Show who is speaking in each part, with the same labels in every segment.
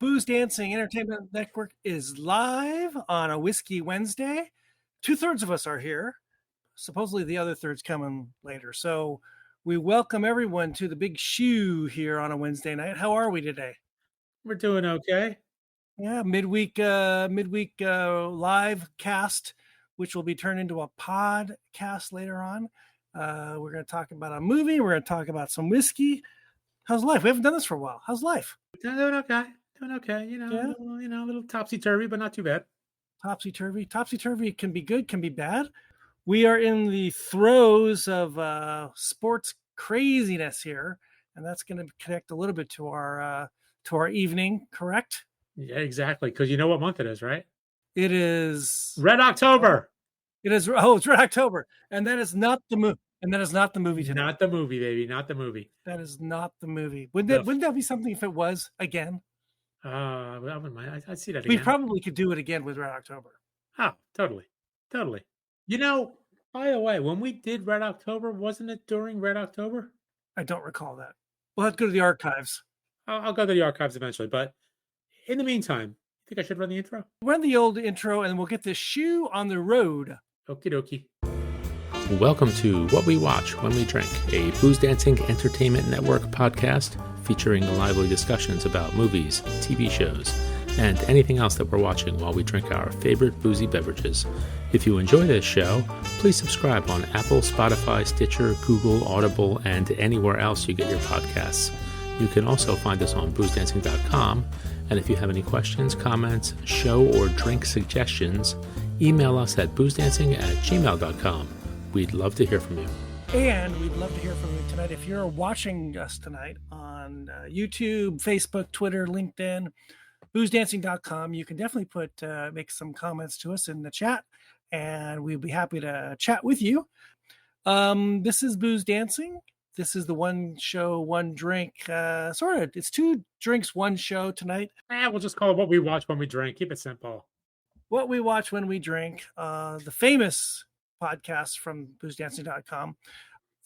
Speaker 1: Boozedancing Entertainment Network is live on a Whiskey Wednesday. 2/3 of us are here. Supposedly the other third's coming later. So we welcome everyone to the big shoe here on a Wednesday night. How are we today?
Speaker 2: We're doing okay.
Speaker 1: Yeah, midweek live cast, which will be turned into a podcast later on. We're going to talk about a movie. We're going to talk about some whiskey. How's life? We haven't done this for a while. How's life?
Speaker 2: Doing okay. Doing okay.
Speaker 1: Yeah.
Speaker 2: A little topsy-turvy, but not too bad.
Speaker 1: Topsy-turvy. Topsy-turvy can be good, can be bad. We are in the throes of sports craziness here, and that's going to connect a little bit to our evening, correct?
Speaker 2: Yeah, exactly. Because you know what month it is, right?
Speaker 1: It is
Speaker 2: Red October.
Speaker 1: It is. Oh, it's Red October, and that is not the movie. And that is not the movie today.
Speaker 2: Not the movie, baby. Not the movie.
Speaker 1: That is not the movie. Wouldn't that be something if it was again?
Speaker 2: I wouldn't mind. I'd see that again.
Speaker 1: We probably could do it again with Red October.
Speaker 2: Oh, totally. By the way, when we did Red October, wasn't it during Red October?
Speaker 1: I don't recall that. We'll have to go to the archives.
Speaker 2: I'll go to the archives eventually. But in the meantime, you think I should run the intro?
Speaker 1: Run the old intro, and we'll get the shoe on the road.
Speaker 2: Okie dokie. Welcome to What We Watch When We Drink, a Boozedancing Entertainment Network podcast featuring lively discussions about movies, TV shows, and anything else that we're watching while we drink our favorite boozy beverages. If you enjoy this show, please subscribe on Apple, Spotify, Stitcher, Google, Audible, and anywhere else you get your podcasts. You can also find us on boozedancing.com, and if you have any questions, comments, show or drink suggestions, email us at boozedancing@gmail.com. We'd love to hear from you.
Speaker 1: And we'd love to hear from you tonight. If you're watching us tonight on YouTube, Facebook, Twitter, LinkedIn, boozedancing.com, you can definitely make some comments to us in the chat, and we'd be happy to chat with you. This is Booze Dancing. This is the one show, one drink, sort of. It's two drinks, one show tonight.
Speaker 2: We'll just call it What We Watch When We Drink. Keep it simple.
Speaker 1: What We Watch When We Drink, the famous podcast from boozedancing.com.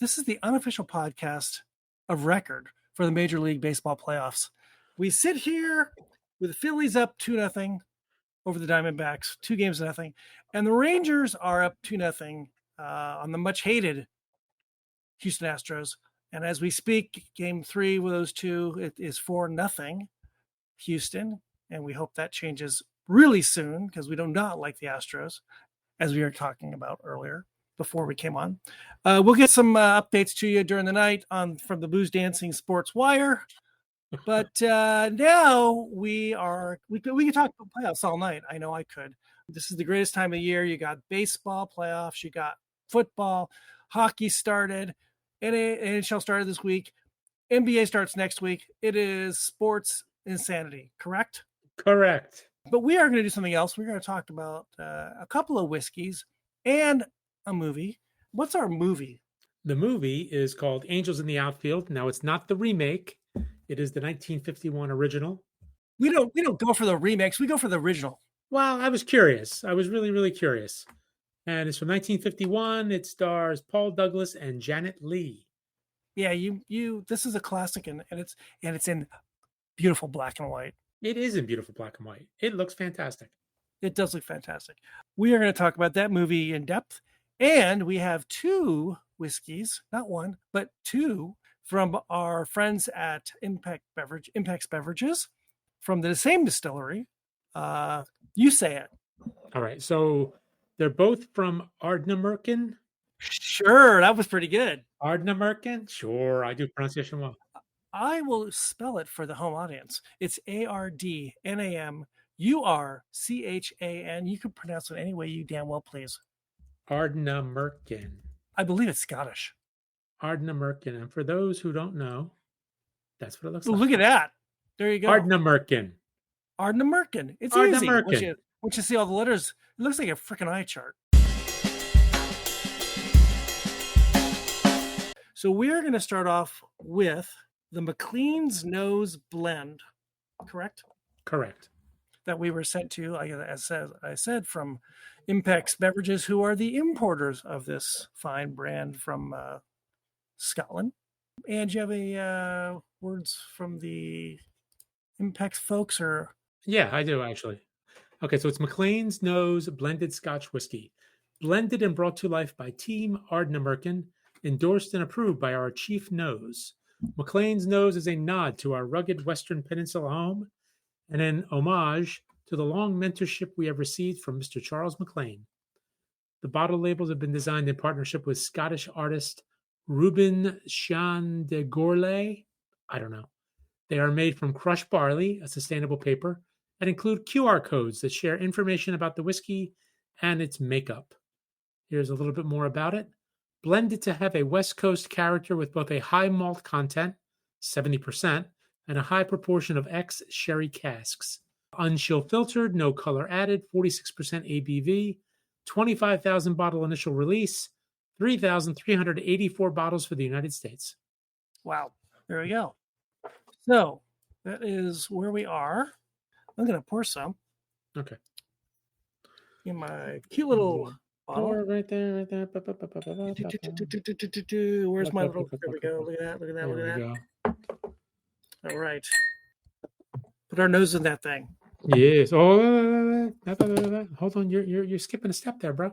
Speaker 1: This is the unofficial podcast of record for the Major League Baseball playoffs. We sit here with the Phillies up 2-0 over the Diamondbacks, 2-0, and the Rangers are up 2-0 on the much hated Houston Astros. And as we speak, game 3 with those two, it is 4-0 Houston, and we hope that changes really soon because we do not like the Astros, as we were talking about earlier before we came on. We'll get some updates to you during the night from the Booze Dancing Sports Wire. But now we can talk about playoffs all night. I know I could. This is the greatest time of year. You got baseball playoffs. You got football. Hockey started. NHL started this week. NBA starts next week. It is sports insanity, correct?
Speaker 2: Correct.
Speaker 1: But we are going to do something else. We're going to talk about a couple of whiskeys and a movie. What's our movie?
Speaker 2: The movie is called Angels in the Outfield. Now, it's not the remake. It is the 1951 original.
Speaker 1: We don't go for the remakes. We go for the original.
Speaker 2: Well, I was curious. I was really, really curious. And it's from 1951. It stars Paul Douglas and Janet Leigh.
Speaker 1: Yeah, this is a classic, and it's in beautiful black and white.
Speaker 2: It is in beautiful black and white. It looks fantastic.
Speaker 1: It does look fantastic. We are going to talk about that movie in depth. And we have 2 whiskeys, not one, but 2 from our friends at Impex Beverages from the same distillery. You say it.
Speaker 2: All right. So they're both from Ardnamurchan.
Speaker 1: Sure. That was pretty good.
Speaker 2: Ardnamurchan? Sure. I do pronunciation well.
Speaker 1: I will spell it for the home audience. It's ArdNamurchan. You can pronounce it any way you damn well please.
Speaker 2: Ardnamurchan.
Speaker 1: I believe it's Scottish.
Speaker 2: Ardnamurchan. And for those who don't know, that's what it looks like.
Speaker 1: Look at that. There you go.
Speaker 2: Ardnamurchan.
Speaker 1: Ardnamurchan. It's
Speaker 2: Ardnamurchan.
Speaker 1: easy. Once you see all the letters, it looks like a freaking eye chart. So we're going to start off with the Maclean's Nose Blend, correct?
Speaker 2: Correct.
Speaker 1: That we were sent to, as I said, from Impex Beverages, who are the importers of this fine brand from Scotland. And you have a words from the Impex folks? Or
Speaker 2: Yeah, I do actually. Okay, so it's Maclean's Nose Blended Scotch Whiskey, blended and brought to life by Team Ardnamurchan, endorsed and approved by our chief nose. Maclean's Nose is a nod to our rugged Western Peninsula home and an homage to the long mentorship we have received from Mr. Charles Maclean. The bottle labels have been designed in partnership with Scottish artist Ruben Chandegorlay. I don't know. They are made from crushed barley, a sustainable paper, and include QR codes that share information about the whiskey and its makeup. Here's a little bit more about it. Blended to have a West Coast character with both a high malt content, 70%, and a high proportion of ex-sherry casks. Unchill filtered, no color added, 46% ABV, 25,000 bottle initial release, 3,384 bottles for the United States.
Speaker 1: wow, there we go. So that is where we are. I'm going to pour some
Speaker 2: Okay.
Speaker 1: in my cute little bottle.
Speaker 2: Pour right there, right there.
Speaker 1: Where's my little? There we go. Look at that. Look at that. Look at that. All right. Put our nose in that thing.
Speaker 2: Yes. Oh, hold on. You're skipping a step there, bro.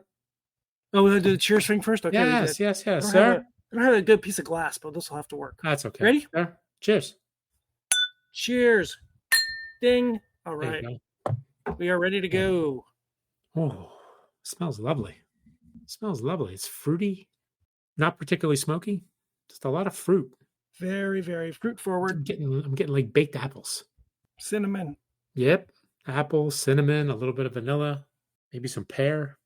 Speaker 1: Oh, we're going to do the cheers thing first? Okay.
Speaker 2: Yes,
Speaker 1: I
Speaker 2: sir.
Speaker 1: don't have a good piece of glass, but this will have to work.
Speaker 2: That's okay.
Speaker 1: Ready?
Speaker 2: There. Cheers.
Speaker 1: Cheers. Ding. All
Speaker 2: There
Speaker 1: right.
Speaker 2: you
Speaker 1: We are ready to go.
Speaker 2: Oh, smells lovely. Smells lovely. It's fruity, not particularly smoky. Just a lot of fruit.
Speaker 1: Very, very fruit forward.
Speaker 2: I'm getting like baked apples.
Speaker 1: Cinnamon.
Speaker 2: Yep. Apple, cinnamon, a little bit of vanilla, maybe some pear.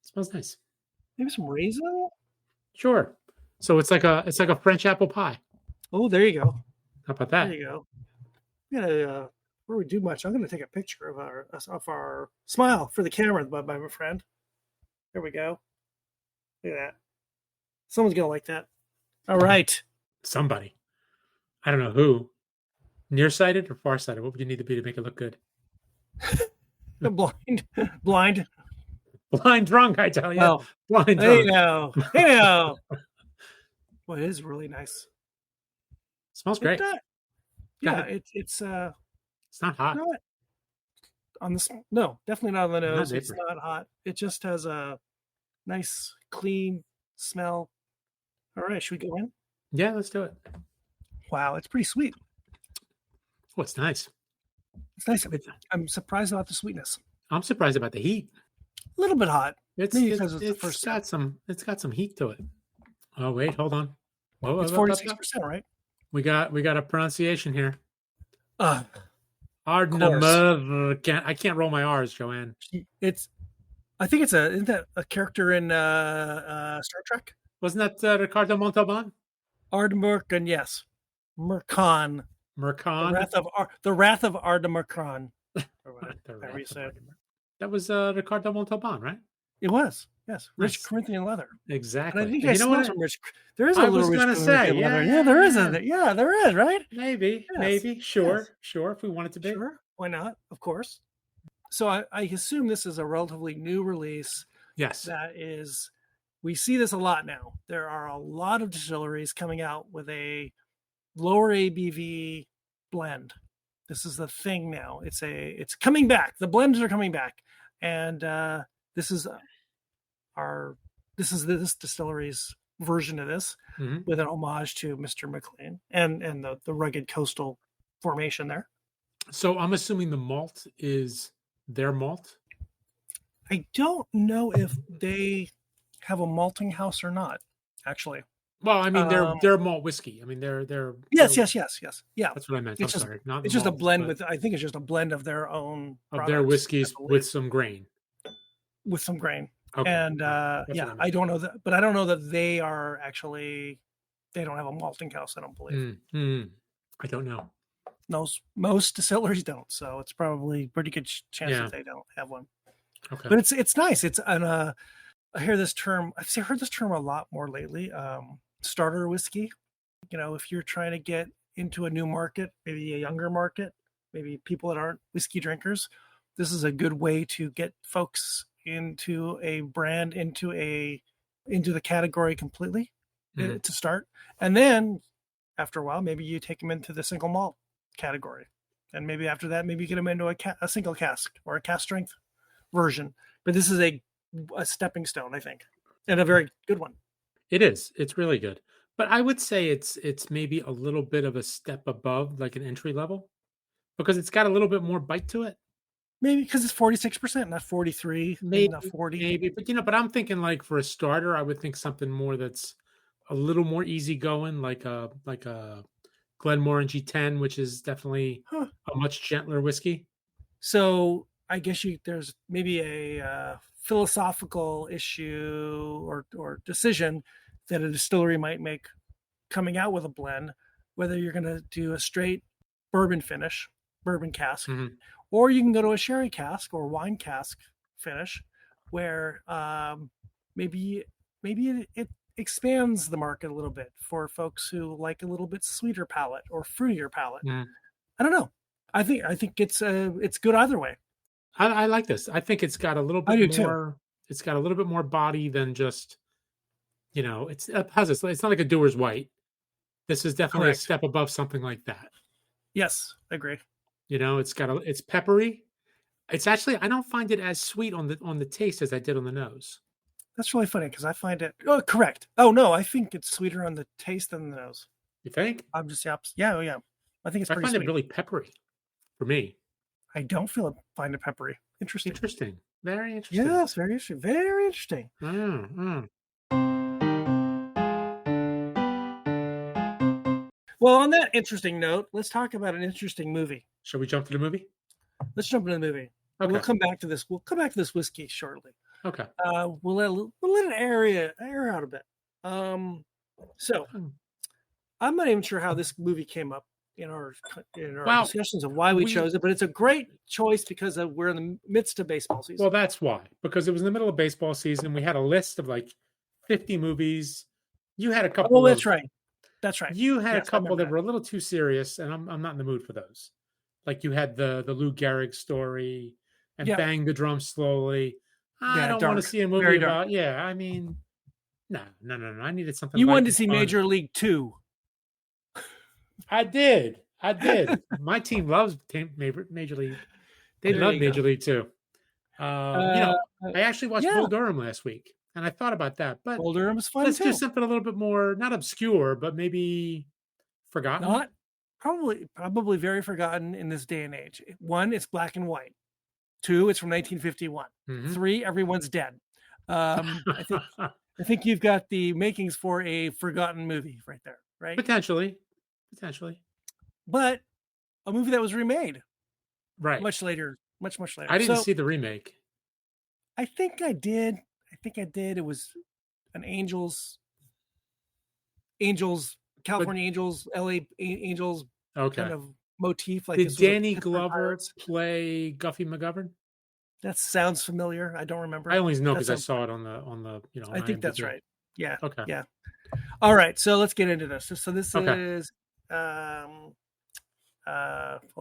Speaker 2: Smells nice.
Speaker 1: Maybe some raisin.
Speaker 2: Sure. So it's like a French apple pie.
Speaker 1: Oh, there you go.
Speaker 2: How about that?
Speaker 1: There you go. We gotta, before we do much, I'm going to take a picture of our smile for the camera, my friend. There we go. Look at that. Someone's going to like that. All right.
Speaker 2: Somebody. I don't know who. Nearsighted or farsighted? What would you need to be to make it look good?
Speaker 1: Blind.
Speaker 2: Blind drunk, I tell you.
Speaker 1: Oh,
Speaker 2: blind
Speaker 1: hey
Speaker 2: drunk.
Speaker 1: now. Well, it is really nice.
Speaker 2: Smells great.
Speaker 1: Yeah, it's
Speaker 2: not hot.
Speaker 1: Not on the no, definitely not on the nose. It's
Speaker 2: vapor.
Speaker 1: not hot. It just has a nice, clean smell. All right, should we go in?
Speaker 2: Yeah, let's do it.
Speaker 1: Wow, it's pretty sweet.
Speaker 2: Oh, it's nice.
Speaker 1: It's nice. I'm surprised about the sweetness.
Speaker 2: I'm surprised about the heat.
Speaker 1: A little bit hot.
Speaker 2: It's got some heat to it. Oh wait, hold on.
Speaker 1: It's 46%, right?
Speaker 2: We got a pronunciation here.
Speaker 1: Ardnamurchan.
Speaker 2: I can't roll my R's, Joanne.
Speaker 1: I think isn't that a character in Star Trek?
Speaker 2: Wasn't that Ricardo Montalban?
Speaker 1: Ardnamurchan, yes. Murchan. The Wrath of Ardnamurchan.
Speaker 2: That was Ricardo Montalban, right?
Speaker 1: It was, yes. Rich Corinthian leather.
Speaker 2: Exactly.
Speaker 1: And I think I smell some rich. There is a little rich Corinthian leather.
Speaker 2: Yeah,
Speaker 1: there is. There is, right?
Speaker 2: Maybe. Sure. If we want it to be.
Speaker 1: Sure. Why not? Of course. So I assume this is a relatively new release.
Speaker 2: Yes.
Speaker 1: That is, we see this a lot now. There are a lot of distilleries coming out with a lower ABV blend. This is the thing now. It's coming back. The blends are coming back, and this is this distillery's version of this, with an homage to Mr. Maclean and the rugged coastal formation there.
Speaker 2: So I'm assuming the malt is their malt.
Speaker 1: I don't know if they have a malting house or not, actually.
Speaker 2: Well, I mean, they're malt whiskey. I mean, they're
Speaker 1: yes. Yeah,
Speaker 2: that's what I meant.
Speaker 1: It's just a blend with. I think it's just a blend of their own
Speaker 2: of their whiskeys with some grain.
Speaker 1: With some grain,
Speaker 2: okay.
Speaker 1: And I don't know that, but I don't know that they are actually. They don't have a malting house. I don't believe.
Speaker 2: I don't know.
Speaker 1: Most distilleries don't, so it's probably a pretty good chance that they don't have one.
Speaker 2: Okay,
Speaker 1: but it's nice. It's an I hear this term. I've heard this term a lot more lately. Starter whiskey. You know, if you're trying to get into a new market, maybe a younger market, maybe people that aren't whiskey drinkers, this is a good way to get folks into a brand, into the category completely to start. And then after a while, maybe you take them into the single malt category. And maybe after that, maybe you get them into a single cask or a cask strength version. But this is a stepping stone, I think, and a very good one.
Speaker 2: It is. It's really good. But I would say it's maybe a little bit of a step above like an entry level because it's got a little bit more bite to it.
Speaker 1: Maybe because it's 46%, not 43, maybe not 40.
Speaker 2: Maybe, but I'm thinking like for a starter, I would think something more that's a little more easygoing, like a Glenmorangie G10, which is definitely a much gentler whiskey.
Speaker 1: So I guess there's maybe a philosophical issue or decision that a distillery might make coming out with a blend, whether you're going to do a straight bourbon cask, or you can go to a sherry cask or wine cask finish, where maybe it expands the market a little bit for folks who like a little bit sweeter palate or fruitier palate. I don't know. I think it's good either way.
Speaker 2: I like this. I think it's got a little bit more. Too. It's got a little bit more body than just, it's not like a Dewar's White. This is definitely Correct. A step above something like that.
Speaker 1: Yes, I agree.
Speaker 2: It's peppery. It's actually, I don't find it as sweet on the taste as I did on the nose.
Speaker 1: That's really funny because I find it. Oh, correct. Oh no, I think it's sweeter on the taste than the nose.
Speaker 2: You think?
Speaker 1: I'm just the opposite. Yeah. I think it's.
Speaker 2: I find it really peppery, for me.
Speaker 1: I don't find it peppery. Interesting.
Speaker 2: Very interesting.
Speaker 1: Yes, very interesting. Very interesting. Well, on that interesting note, let's talk about an interesting movie.
Speaker 2: Shall we jump to the movie?
Speaker 1: Let's jump into the movie. Okay. We'll come back to this. We'll come back to this whiskey shortly.
Speaker 2: Okay.
Speaker 1: We'll let it air out a bit. So I'm not even sure how this movie came up in our discussions of why we chose it, but it's a great choice because we're in the midst of baseball season.
Speaker 2: Well, that's why. Because it was in the middle of baseball season. We had a list of like 50 movies. You had a couple.
Speaker 1: Oh, that's right. That's right.
Speaker 2: You had a couple that were a little too serious, and I'm not in the mood for those. Like you had the Lou Gehrig story and Bang the Drum Slowly. I don't want to see a movie about. Yeah, I mean, no. I needed something.
Speaker 1: You wanted to see Major League 2.
Speaker 2: I did. My team loves Major League. They love Major League 2. I actually watched Bull Durham last week, and I thought about that. But
Speaker 1: Bull Durham is fun.
Speaker 2: Let's do something a little bit more, not obscure, but maybe forgotten.
Speaker 1: Not probably very forgotten in this day and age. 1, it's black and white. 2, it's from 1951. 3, everyone's dead. I think you've got the makings for a forgotten movie right there, right?
Speaker 2: Potentially.
Speaker 1: But a movie that was remade.
Speaker 2: Right.
Speaker 1: Much later.
Speaker 2: I didn't see the remake.
Speaker 1: I think I did. It was an Angels, California Angels, LA Angels kind of motif. Like,
Speaker 2: did Danny Glover play Guffey McGovern?
Speaker 1: That sounds familiar. I don't remember.
Speaker 2: I only know because I saw it on the.
Speaker 1: I think that's right. Yeah.
Speaker 2: Okay.
Speaker 1: Yeah. All right. So let's get into this. So this is. Hold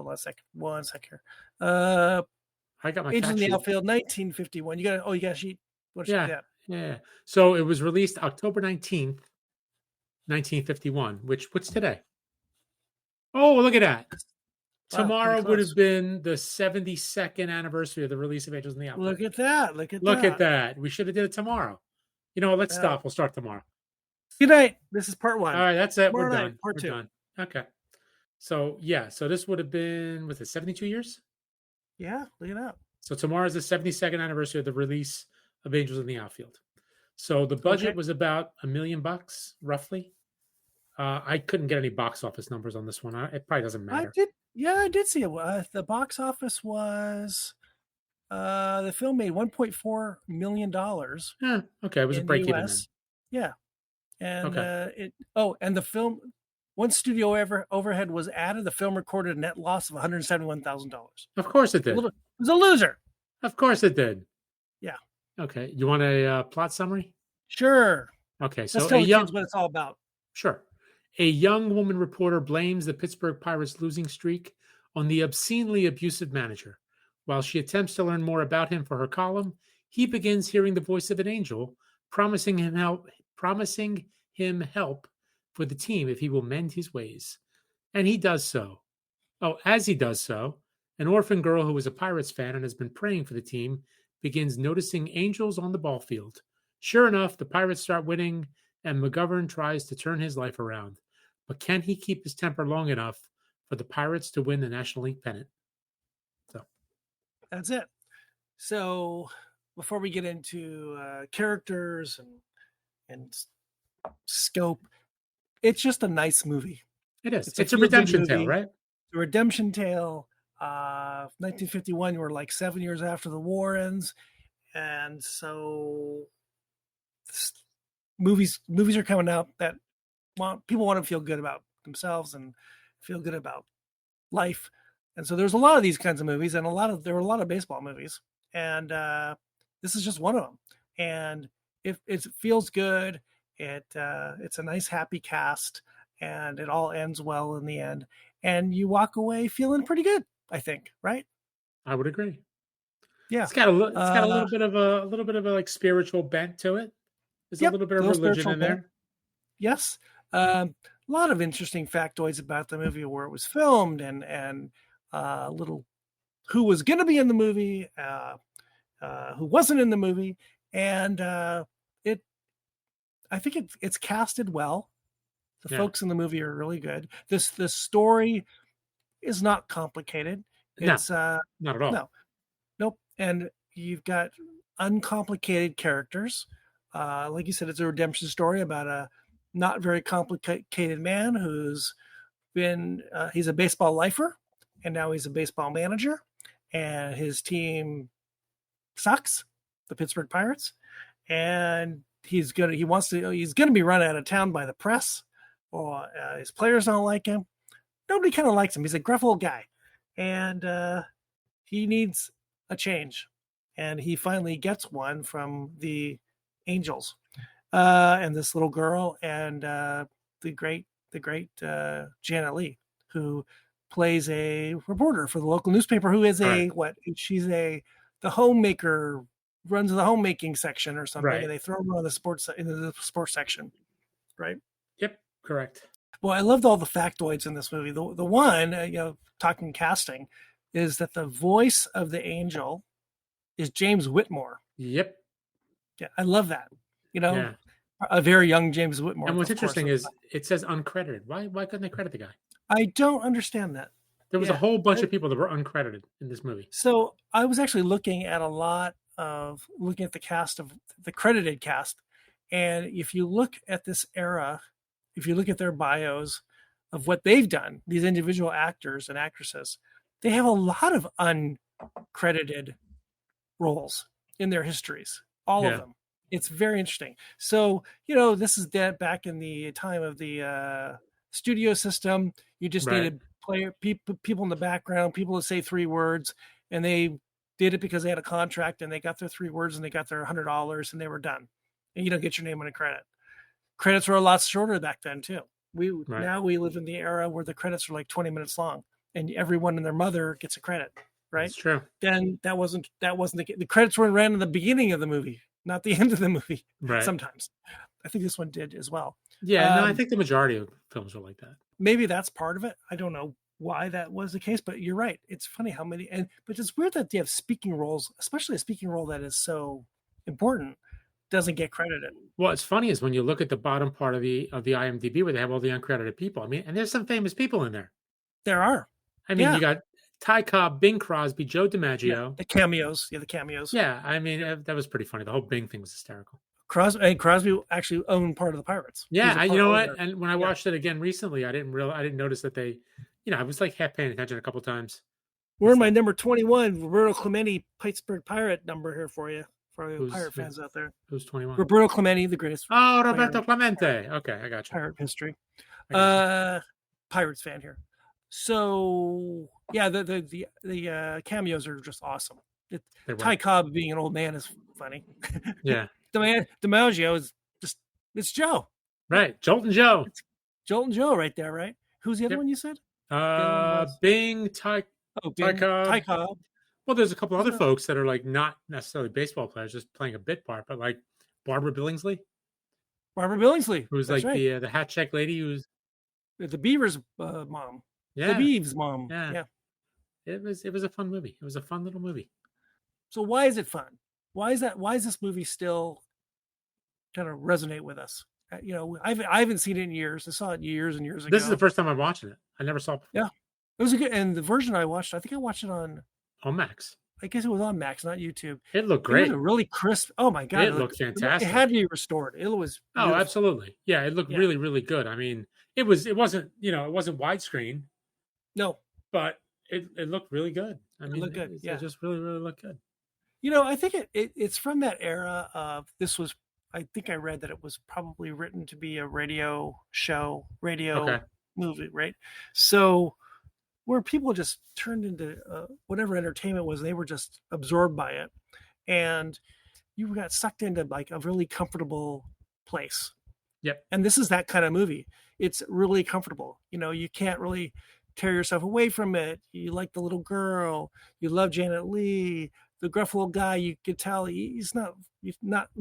Speaker 1: on a second. 1 second here.
Speaker 2: I got my
Speaker 1: Angels in the Outfield, 1951. You got a sheet.
Speaker 2: Yeah. So it was released October 19th, 1951. What's today? Oh, look at that. Wow, tomorrow would have been the 72nd anniversary of the release of Angels in the Outfield.
Speaker 1: Look at that.
Speaker 2: Look at that. We should have did it tomorrow. Let's stop. We'll start tomorrow.
Speaker 1: Good night. This is part 1.
Speaker 2: All right, that's it.
Speaker 1: Tomorrow
Speaker 2: We're done.
Speaker 1: Part 2.
Speaker 2: Done. Okay. So this would have been 72 years?
Speaker 1: Yeah, look at that.
Speaker 2: So tomorrow is the 72nd anniversary of the release of Angels in the Outfield. So the budget was about $1 million, roughly. I couldn't get any box office numbers on this one. It probably doesn't matter.
Speaker 1: I did see it. The box office was the film made $1.4 million.
Speaker 2: Okay, it was a break even.
Speaker 1: Yeah, and and the film, once studio overhead was added, the film recorded a net loss of $171,000.
Speaker 2: Of course it did.
Speaker 1: It was a loser.
Speaker 2: Of course it did.
Speaker 1: Yeah.
Speaker 2: Okay, you want a plot summary?
Speaker 1: Sure.
Speaker 2: Okay, so
Speaker 1: let's tell the kids what it's all about.
Speaker 2: Sure. A young woman reporter blames the Pittsburgh Pirates' losing streak on the obscenely abusive manager. While she attempts to learn more about him for her column, he begins hearing the voice of an angel, promising him help for the team if he will mend his ways. And he does so. Oh, as he does so, an orphan girl who is a Pirates fan and has been praying for the team begins noticing angels on the ball field. Sure enough, the Pirates start winning, and McGovern tries to turn his life around. But can he keep his temper long enough for the Pirates to win the National League pennant? So,
Speaker 1: That's it. So before we get into characters and scope, it's just a nice movie.
Speaker 2: it is.
Speaker 1: It's a
Speaker 2: It's a
Speaker 1: feel-good
Speaker 2: redemption tale,
Speaker 1: movie.
Speaker 2: right?
Speaker 1: The redemption tale. 1951. We're like 7 years after the war ends, and so movies are coming out that people want to feel good about themselves and feel good about life. And so there's a lot of these kinds of movies, and there were a lot of baseball movies, and this is just one of them. And it feels good. It's a nice happy cast, and it all ends well in the end, and you walk away feeling pretty good. I think, right?
Speaker 2: I would agree.
Speaker 1: Yeah.
Speaker 2: It's got a
Speaker 1: Uh,
Speaker 2: little bit of a like spiritual bent to it. There's a
Speaker 1: yep.
Speaker 2: little bit of
Speaker 1: Little
Speaker 2: religion
Speaker 1: spiritual
Speaker 2: in
Speaker 1: bent.
Speaker 2: there.
Speaker 1: Yes. A lot of interesting factoids about the movie, where it was filmed, and little who was going to be in the movie, who wasn't in the movie, and it. I think it's casted well. The
Speaker 2: Yeah.
Speaker 1: folks in the movie are really good. The story is not complicated.
Speaker 2: No,
Speaker 1: It's
Speaker 2: not at all.
Speaker 1: no, nope. And you've got uncomplicated characters. Like you said, it's a redemption story about a not very complicated man who's he's a baseball lifer, and now he's a baseball manager, and his team sucks, the Pittsburgh Pirates, and he's gonna be run out of town by the press, or his players don't like him. Nobody kind of likes him. He's a gruff old guy, and he needs a change, and he finally gets one from the Angels, and this little girl, and the great Janet Leigh, who plays a reporter for the local newspaper, who is
Speaker 2: Right.
Speaker 1: she's the homemaker, runs the homemaking section or something,
Speaker 2: Right.
Speaker 1: and they throw her on into the sports section, right?
Speaker 2: Yep. Correct.
Speaker 1: Well, I loved all the factoids in this movie. The one, talking casting, is that the voice of the angel is James Whitmore.
Speaker 2: Yep.
Speaker 1: Yeah, I love that.
Speaker 2: Yeah.
Speaker 1: A very young James Whitmore.
Speaker 2: And what's
Speaker 1: of course.
Speaker 2: interesting is it says uncredited. Why couldn't they credit the guy?
Speaker 1: I don't understand that.
Speaker 2: There was a
Speaker 1: Yeah.
Speaker 2: whole bunch of people that were uncredited in this movie.
Speaker 1: So I was actually looking at the cast of the credited cast, and if you look at this era, if you look at their bios of what they've done, these individual actors and actresses, they have a lot of uncredited roles in their histories, all of
Speaker 2: Yeah.
Speaker 1: them. It's very interesting. So, this is back in the time of the studio system. You just
Speaker 2: Right.
Speaker 1: needed people in the background, people to say 3 words, and they did it because they had a contract, and they got their 3 words, and they got their $100, and they were done. And you don't get your name on a credit. Credits were a lot shorter back then too.
Speaker 2: Right.
Speaker 1: Now we live in the era where the credits are like 20 minutes long, and everyone and their mother gets a credit, right?
Speaker 2: That's true.
Speaker 1: Then that wasn't the credits were ran in the beginning of the movie, not the end of the movie.
Speaker 2: Right.
Speaker 1: Sometimes, I think this one did as well.
Speaker 2: Yeah. No, I think the majority of films are like that.
Speaker 1: Maybe that's part of it. I don't know why that was the case, but you're right. It's funny how many, but it's weird that they have speaking roles, especially a speaking role that is so important, doesn't get credited.
Speaker 2: What's funny is when you look at the bottom part of the IMDb where they have all the uncredited people. I mean, and there's some famous people in there.
Speaker 1: There are.
Speaker 2: I mean,
Speaker 1: Yeah.
Speaker 2: you got Ty Cobb, Bing Crosby, Joe DiMaggio.
Speaker 1: Yeah, the cameos. Yeah, the cameos.
Speaker 2: Yeah, I mean, that was pretty funny. The whole Bing thing was hysterical.
Speaker 1: Crosby actually owned part of the Pirates.
Speaker 2: Yeah, you know what? And when I watched it again recently, I didn't notice that they, I was like half paying attention a couple times.
Speaker 1: We're in my number 21, Roberto Clemente, Pittsburgh Pirate number here for you, for the Pirate fans out there.
Speaker 2: Who's 21?
Speaker 1: Roberto Clemente, the greatest.
Speaker 2: Oh, Roberto Clemente. Okay, I got you.
Speaker 1: Pirate history. Pirates fan here. So yeah, the cameos are just awesome. Ty Cobb being an old man is funny.
Speaker 2: Yeah.
Speaker 1: DiMaggio is it's Joe.
Speaker 2: Right. Joltin' Joe.
Speaker 1: It's Joltin' Joe right there, right? Who's the other one you said?
Speaker 2: Bing, Ty Cobb. Well, there's a couple other folks that are like not necessarily baseball players, just playing a bit part, but like Barbara Billingsley.
Speaker 1: Barbara Billingsley.
Speaker 2: Who's like the hat check lady who's
Speaker 1: the Beavers' mom.
Speaker 2: Yeah,
Speaker 1: Khabib's mom.
Speaker 2: yeah.
Speaker 1: Yeah.
Speaker 2: It was a fun movie. It was a fun little movie.
Speaker 1: So why is it fun? Why is that? Why is this movie still kind of resonate with us? I haven't seen it in years. I saw it years and years
Speaker 2: This is the
Speaker 1: ago.
Speaker 2: first time I'm watching it. I never saw it before.
Speaker 1: Yeah, it was a good. And the version I watched, I think I watched it on.
Speaker 2: On Max.
Speaker 1: I guess it was on Max, not YouTube.
Speaker 2: It looked
Speaker 1: It was
Speaker 2: great.
Speaker 1: a really crisp. Oh my god,
Speaker 2: It looked
Speaker 1: it
Speaker 2: fantastic.
Speaker 1: had to be restored. It was
Speaker 2: Oh,
Speaker 1: beautiful.
Speaker 2: absolutely. Yeah, it looked really, really good. I mean, it wasn't widescreen,
Speaker 1: No,
Speaker 2: but it looked really good. I mean,
Speaker 1: looked good.
Speaker 2: it just really, really looked good.
Speaker 1: I think it's from that era of this was. I think I read that it was probably written to be a radio
Speaker 2: Okay.
Speaker 1: movie, right? So where people just turned into whatever entertainment was, they were just absorbed by it, and you got sucked into like a really comfortable place.
Speaker 2: Yep.
Speaker 1: And this is that kind of movie. It's really comfortable. You can't really tear yourself away from it. You like the little girl. You love Janet Leigh. The gruff little guy, you could tell he's not. We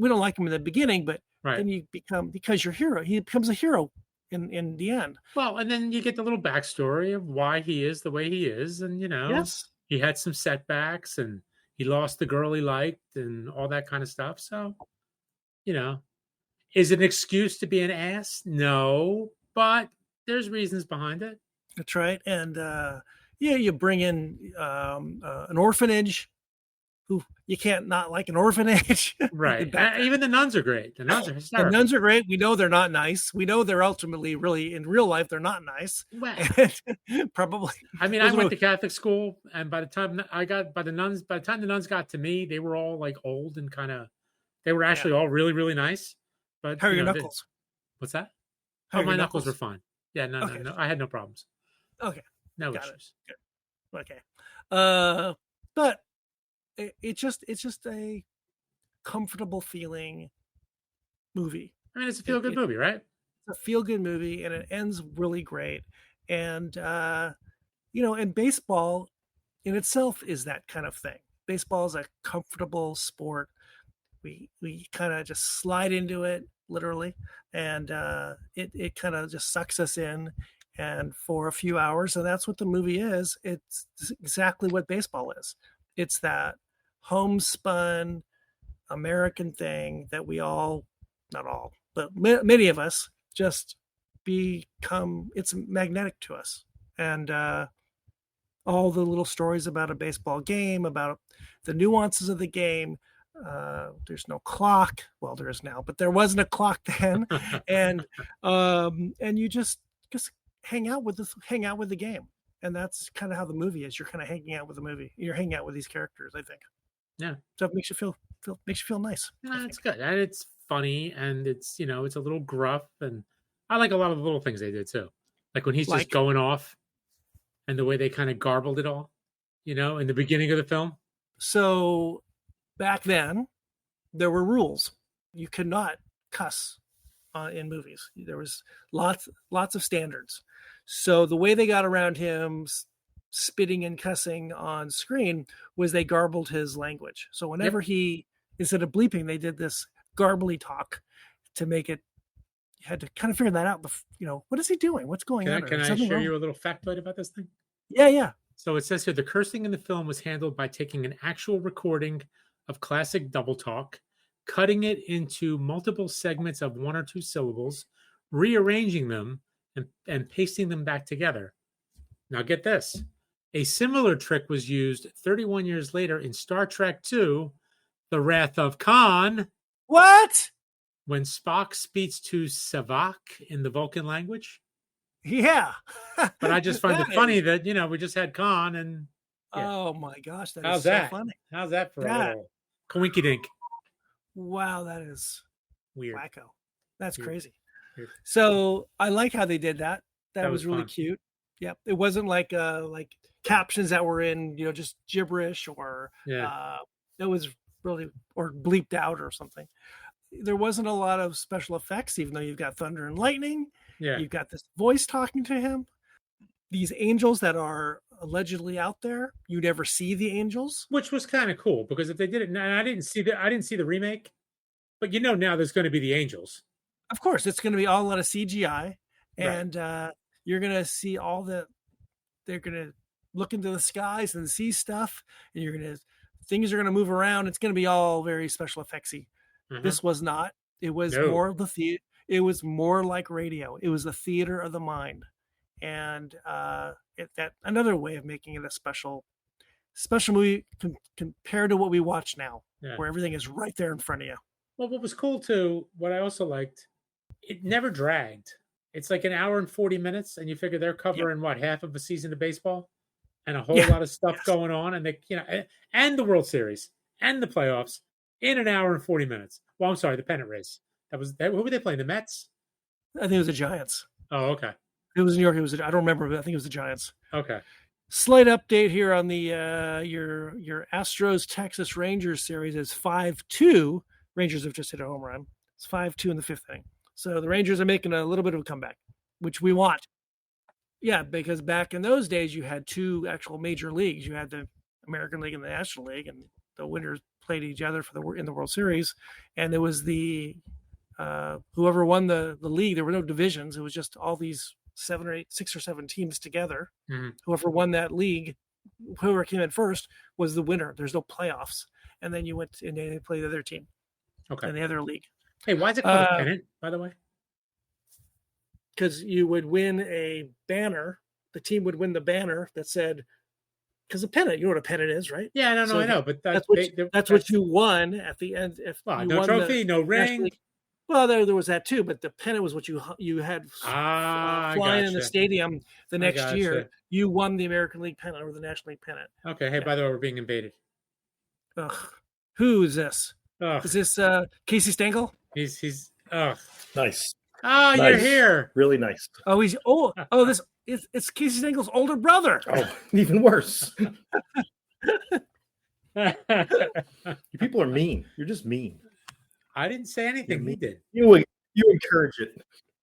Speaker 1: don't like him in the beginning, but
Speaker 2: Right.
Speaker 1: then you become, because you're hero. He becomes a hero in the end.
Speaker 2: Well, and then you get the little backstory of why he is the way he is, and
Speaker 1: Yes.
Speaker 2: he had some setbacks, and he lost the girl he liked, and all that kind of stuff. So, is it an excuse to be an ass? No, but there's reasons behind it.
Speaker 1: That's right. And you bring in an orphanage. Who you can't not like an orphanage.
Speaker 2: Right. Even the nuns are great. The nuns are hysterical.
Speaker 1: The nuns are great. We know they're not nice. We know they're ultimately really in real life they're not nice.
Speaker 2: Well,
Speaker 1: probably.
Speaker 2: I mean, I went to Catholic school, and by the time the nuns got to me, they were all like old and they were actually all really, really nice. But
Speaker 1: how are your knuckles?
Speaker 2: What's that?
Speaker 1: How
Speaker 2: my knuckles were fine. Yeah, no, I had no problems.
Speaker 1: Okay.
Speaker 2: No issues.
Speaker 1: Good. Okay. But it's just a comfortable feeling movie.
Speaker 2: I mean, it's a feel-good movie, right?
Speaker 1: It's a feel-good movie, and it ends really great. And and baseball in itself is that kind of thing. Baseball is a comfortable sport. We kind of just slide into it, literally, and it kind of just sucks us in, and for a few hours, and that's what the movie is. It's exactly what baseball is. It's that homespun American thing that we all, not all, but many of us just become, it's magnetic to us. And all the little stories about a baseball game, about the nuances of the game. There's no clock. Well, there is now, but there wasn't a clock then. and you just hang out with the game. And that's kind of how the movie is. You're kind of hanging out with the movie. You're hanging out with these characters, I think.
Speaker 2: Yeah.
Speaker 1: So it makes you feel nice.
Speaker 2: Yeah, it's good. And it's funny, and it's it's a little gruff, and I like a lot of the little things they did too. Like when he's just going off, and the way they kind of garbled it all, in the beginning of the film.
Speaker 1: So back then, there were rules. You could not cuss in movies. There was lots of standards. So the way they got around him spitting and cussing on screen was they garbled his language. So whenever he, instead of bleeping, they did this garbly talk to make it. You had to kind of figure that out. What is he doing? What's going on?
Speaker 2: Can I share you a little factoid about this thing?
Speaker 1: Yeah.
Speaker 2: So it says here, the cursing in the film was handled by taking an actual recording of classic double talk, cutting it into multiple segments of 1 or 2 syllables, rearranging them, and pasting them back together. Now get this. A similar trick was used 31 years later in Star Trek II, The Wrath of Khan.
Speaker 1: What?
Speaker 2: When Spock speaks to Savak in the Vulcan language.
Speaker 1: Yeah.
Speaker 2: But I just find it funny that, we just had Khan and...
Speaker 1: Yeah. Oh my gosh,
Speaker 2: How's
Speaker 1: so
Speaker 2: that?
Speaker 1: Funny.
Speaker 2: How's that for a little coinky-dink?
Speaker 1: Wow, that is
Speaker 2: weird.
Speaker 1: Wacko. That's
Speaker 2: weird.
Speaker 1: Crazy.
Speaker 2: Weird.
Speaker 1: So I like how they did that. That was really
Speaker 2: fun.
Speaker 1: Cute. Yep. It wasn't like captions that were in, just gibberish or that was really, or bleeped out or something. There wasn't a lot of special effects, even though you've got thunder and lightning.
Speaker 2: Yeah.
Speaker 1: You've got this voice talking to him. These angels that are allegedly out there, you never see the angels,
Speaker 2: which was kind of cool because if they did it, and I didn't see the remake, but now there's going to be the angels.
Speaker 1: Of course, it's going to be all a lot of CGI,
Speaker 2: right.
Speaker 1: and you're going to see all the they're going to look into the skies and see stuff, and things are going to move around. It's going to be all very special effectsy.
Speaker 2: Mhm.
Speaker 1: This was not. It was more of the theater. It was more like radio. It was the theater of the mind, and that another way of making it a special movie compared to what we watch now, where everything is right there in front of you.
Speaker 2: Well, what was cool too, what I also liked, it never dragged. It's like an hour and 40 minutes, and you figure they're covering half of a season of baseball and a whole lot of stuff going on, and and the World Series and the playoffs in an hour and 40 minutes. Well, I'm sorry, the pennant race. Who were they playing? The Mets?
Speaker 1: I think it was the Giants.
Speaker 2: Oh, okay.
Speaker 1: It was New York. I don't remember, but I think it was the Giants.
Speaker 2: Okay.
Speaker 1: Slight update here on the your Astros Texas Rangers series is 5-2. Rangers have just hit a home run. It's 5-2 in the 5th inning. So the Rangers are making a little bit of a comeback, which we want. Yeah, because back in those days, you had 2 actual major leagues. You had the American League and the National League, and the winners played each other in the World Series. And there was the whoever won the league. There were no divisions. It was just all these 6 or 7 teams together.
Speaker 2: Mm-hmm.
Speaker 1: Whoever won that league, whoever came in first was the winner. There's no playoffs. And then you went and they played the other team.
Speaker 2: Okay.
Speaker 1: In the other league.
Speaker 2: Hey, why is it called a pennant, by the way?
Speaker 1: Because you would win a banner. The team would win the banner that said, because a pennant, you know what a pennant is, right?
Speaker 2: Yeah, I know. But
Speaker 1: that's what you won at the end. If
Speaker 2: no trophy, no ring.
Speaker 1: Well, there was that too, but the pennant was what you had flying in the stadium the next year. You won the American League pennant or the National League pennant.
Speaker 2: Okay. Hey, by the way, we're being invaded.
Speaker 1: Ugh. Who is this?
Speaker 2: Ugh.
Speaker 1: Is this Casey Stengel?
Speaker 2: He's
Speaker 3: nice.
Speaker 2: Oh, nice. You're here.
Speaker 3: Really nice.
Speaker 1: Oh, it's Casey Stengel's older brother.
Speaker 3: Oh, even worse. You people are mean. You're just mean.
Speaker 2: I didn't say anything. He did.
Speaker 3: You encourage it.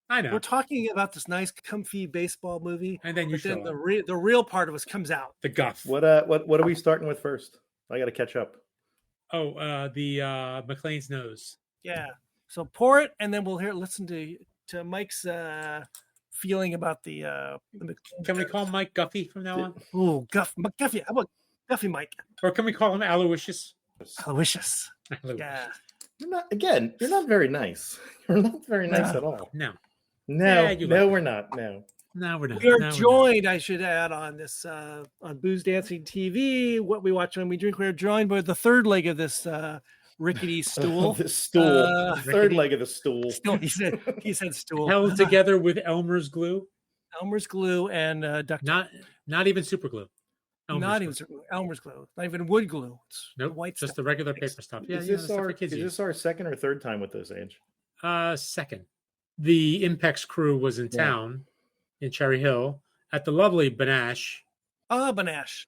Speaker 2: I know.
Speaker 1: We're talking about this nice, comfy baseball movie,
Speaker 2: and then
Speaker 1: the real part of us comes out.
Speaker 2: The guff.
Speaker 3: What are we starting with first? I got to catch up.
Speaker 2: Oh, the Maclean's nose.
Speaker 1: Yeah. So pour it, and then we'll listen to Mike's feeling about the.
Speaker 2: Can we call Mike Guffey from now on?
Speaker 1: Oh, Guffey. How about Guffey Mike?
Speaker 2: Or can we call him Aloysius?
Speaker 1: Aloysius. Yeah.
Speaker 3: You're not very nice. You're not very nice at all.
Speaker 2: No.
Speaker 3: We're not. No.
Speaker 2: No, we're not.
Speaker 1: We are joined, I should add, on this on Boozedancing TV. What we watch when we drink. We're joined by the third leg of this rickety stool.
Speaker 3: This stool. Third leg of the stool.
Speaker 1: He said stool.
Speaker 2: Held together with Elmer's glue.
Speaker 1: Elmer's glue and duct tape.
Speaker 2: Not even super glue.
Speaker 1: Elmer's glue. Not even wood glue. It's
Speaker 2: nope.
Speaker 1: White
Speaker 2: just
Speaker 1: stuff.
Speaker 2: the regular paper stuff. Yeah,
Speaker 3: is this our second or third time with this, Ange?
Speaker 2: Second. The Impex crew was in town in Cherry Hill at the lovely Banash.
Speaker 1: Banash.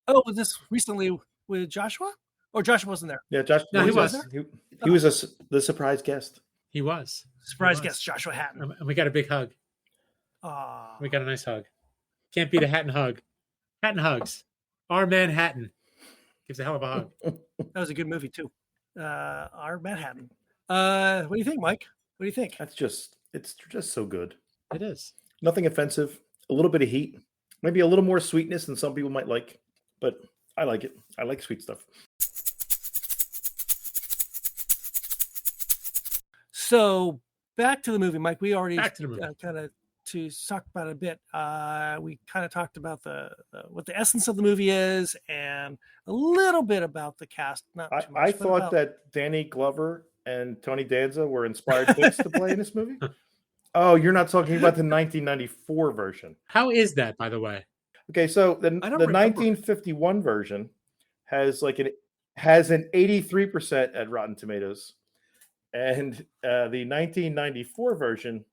Speaker 1: Oh, was this recently with Joshua? Or Joshua wasn't there?
Speaker 3: Yeah, Josh.
Speaker 2: No, he was.
Speaker 3: He was the surprise guest.
Speaker 2: He was.
Speaker 1: Surprise guest, Joshua Hatton.
Speaker 2: And we got a big hug. We got a nice hug. Can't beat a Hatton hug. Hatton hugs. Our Manhattan gives a hell of a hug.
Speaker 1: That was a good movie too. Our Manhattan. What do you think, Mike? What do you think?
Speaker 3: It's just so good.
Speaker 2: It is.
Speaker 3: Nothing offensive. A little bit of heat. Maybe a little more sweetness than some people might like. But I like it. I like sweet stuff.
Speaker 1: So back to the movie, Mike. We already
Speaker 2: kind
Speaker 1: of to talk about it a bit. We kind of talked about what the essence of the movie is, and a little bit about the cast. Not too much,
Speaker 3: I thought that Danny Glover and Tony Danza were inspired picks to play in this movie. Oh, you're not talking about the 1994 version.
Speaker 2: How is that, by the way?
Speaker 3: Okay, so the 1951 version has an 83% at Rotten Tomatoes, and the 1994 version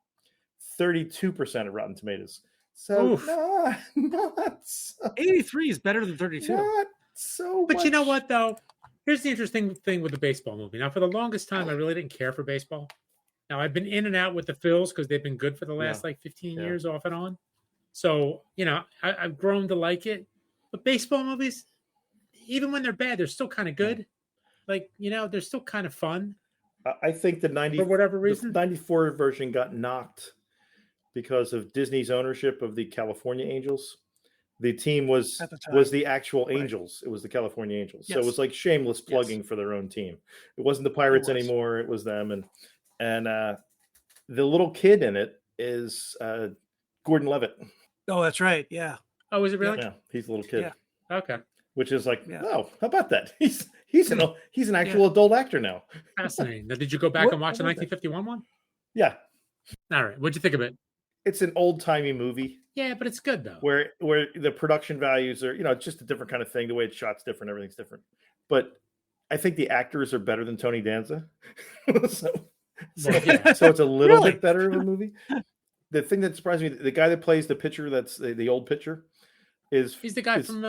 Speaker 3: 32% at Rotten Tomatoes. So not so,
Speaker 1: 83 is better than 32.
Speaker 3: Not so
Speaker 2: but
Speaker 3: much.
Speaker 2: You know what, though? Here's the interesting thing with the baseball movie. Now, for the longest time, I really didn't care for baseball. Now, I've been in and out with the Phils because they've been good for the last 15 years off and on. So, I've grown to like it. But baseball movies, even when they're bad, they're still kind of good. They're still kind of fun.
Speaker 3: I think the 90
Speaker 2: for whatever reason,
Speaker 3: the 94 version got knocked because of Disney's ownership of the California Angels. The team was
Speaker 1: At the time.
Speaker 3: was the actual
Speaker 1: Right.
Speaker 3: Angels. It was the California Angels. So it
Speaker 1: Yes.
Speaker 3: was like shameless plugging for their own team. It wasn't the Pirates
Speaker 1: was.
Speaker 3: anymore. It was them. And the little kid in it is Gordon Levitt.
Speaker 1: Oh, that's right. Yeah.
Speaker 2: Oh, is it really?
Speaker 3: Yeah, he's a little kid.
Speaker 1: Yeah.
Speaker 2: Okay.
Speaker 3: Which is like,
Speaker 1: Yeah.
Speaker 3: oh, how about that? He's an actual adult actor now.
Speaker 2: Fascinating. Now, did you go back and watch the 1951 one?
Speaker 3: Yeah.
Speaker 2: All right. What'd you think of it?
Speaker 3: It's an old timey movie.
Speaker 2: Yeah, but it's good though.
Speaker 3: Where the production values are, it's just a different kind of thing. The way it's shot's different, everything's different. But I think the actors are better than Tony Danza. so it's a little bit better of a movie. The thing that surprised me, the guy that plays the pitcher, that's the old pitcher, he's the guy from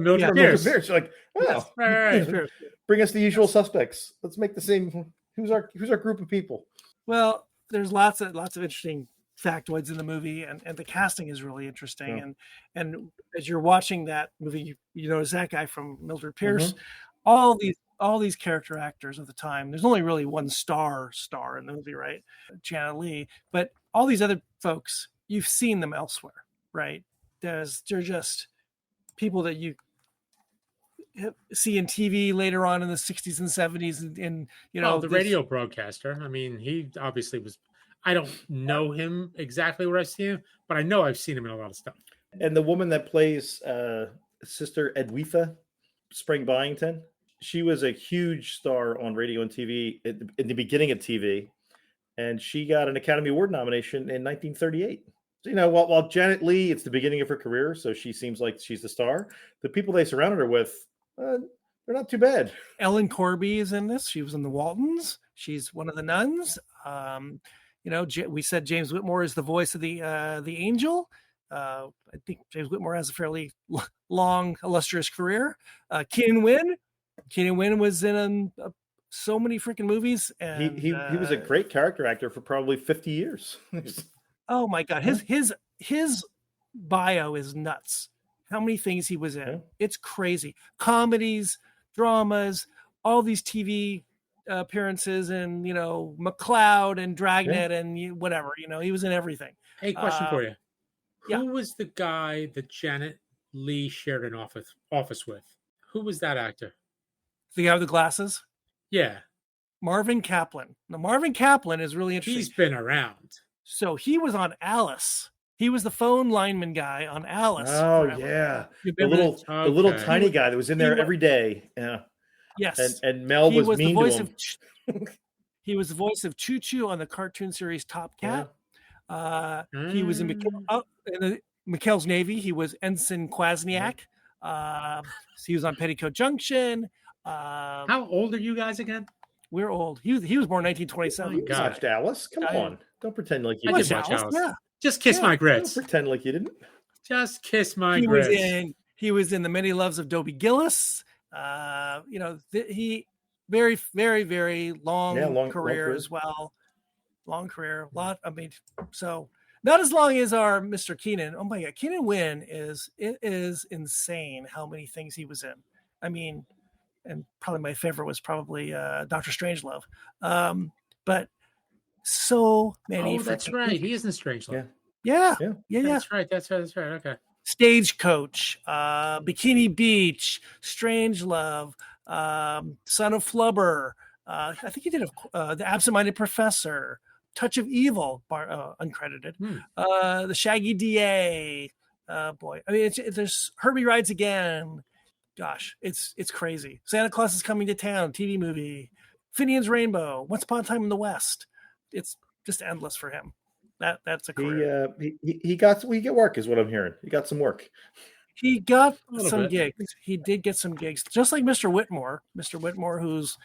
Speaker 2: Mildred Pierce.
Speaker 3: You're like, oh,
Speaker 2: right.
Speaker 3: Bring us the usual suspects. Let's make the same. Who's our group of people?
Speaker 1: Well, there's lots of interesting factoids in the movie, and the casting is really interesting.
Speaker 3: Yeah.
Speaker 1: And as you're watching that movie, you notice that guy from Mildred Pierce,
Speaker 3: Mm-hmm.
Speaker 1: all these character actors of the time. There's only really one star in the movie, right? Janet Leigh, but all these other folks, you've seen them elsewhere, right? They're just people that you see in TV later on in the 60s and 70s, and
Speaker 2: the radio broadcaster. I mean, he obviously was. I don't know him exactly where I've seen him, but I know I've seen him in a lot of stuff.
Speaker 3: And the woman that plays Sister Edwitha Spring Byington, she was a huge star on radio and TV in the beginning of TV, and she got an Academy Award nomination in 1938. While Janet Leigh, it's the beginning of her career, so she seems like she's the star. The people they surrounded her with, they're not too bad.
Speaker 1: Ellen Corby is in this. She was in the Waltons. She's one of the nuns. We said James Whitmore is the voice of the angel. I think James Whitmore has a fairly long, illustrious career. Keenan Wynn was in so many freaking movies. And
Speaker 3: he was a great character actor for probably 50 years.
Speaker 1: Oh my God, his bio is nuts. How many things he was in?
Speaker 3: Yeah.
Speaker 1: It's crazy. Comedies, dramas, all these TV appearances, and McLeod and Dragnet and whatever. He was in everything.
Speaker 2: Hey, question for you.
Speaker 1: Yeah.
Speaker 2: Who was the guy that Janet Leigh shared an office with? Who was that actor?
Speaker 1: The guy with the glasses?
Speaker 2: Yeah.
Speaker 1: Marvin Kaplan. Now, Marvin Kaplan is really interesting.
Speaker 2: He's been around.
Speaker 1: So he was on Alice. He was the phone lineman guy on Alice.
Speaker 3: Oh, yeah. The little tiny guy that was in there every day. Yeah.
Speaker 1: Yes.
Speaker 3: And Mel was mean to him.
Speaker 1: He was the voice of Choo Choo on the cartoon series Top Cat. Yeah. He was in McHale's Navy. He was Ensign Kwasniak. He was on Petticoat Junction.
Speaker 2: How old are you guys again?
Speaker 1: We're old. He was born in 1927.
Speaker 3: You watched Alice? Come on. Don't pretend like you
Speaker 2: didn't
Speaker 3: didn't.
Speaker 2: watch Alice.
Speaker 1: Yeah.
Speaker 2: Just kiss my grits.
Speaker 3: Don't pretend like you didn't.
Speaker 2: Just kiss my grits.
Speaker 1: He was in The Many Loves of Dobie Gillis. He very, very, very long career as well. Long career. So not as long as our Mr. Keenan. Oh my God, Keenan Wynn is insane how many things he was in. I mean, and probably my favorite was probably Dr. Strangelove. But so many.
Speaker 2: Oh, that's right. He is in Strangelove.
Speaker 1: Yeah.
Speaker 2: That's right. Okay.
Speaker 1: Stagecoach, Bikini Beach, Strangelove, Son of Flubber. I think he did The Absent-Minded Professor, Touch of Evil, uncredited. The Shaggy DA. Boy, I mean, there's Herbie Rides Again. Gosh, it's crazy. Santa Claus is Coming to Town, TV movie. Finian's Rainbow, Once Upon a Time in the West. It's just endless for him. That's a career.
Speaker 3: He got work, is what I'm hearing. He got some work.
Speaker 1: He got some gigs. He did get some gigs, just like Mr. Whitmore. Mr. Whitmore, who's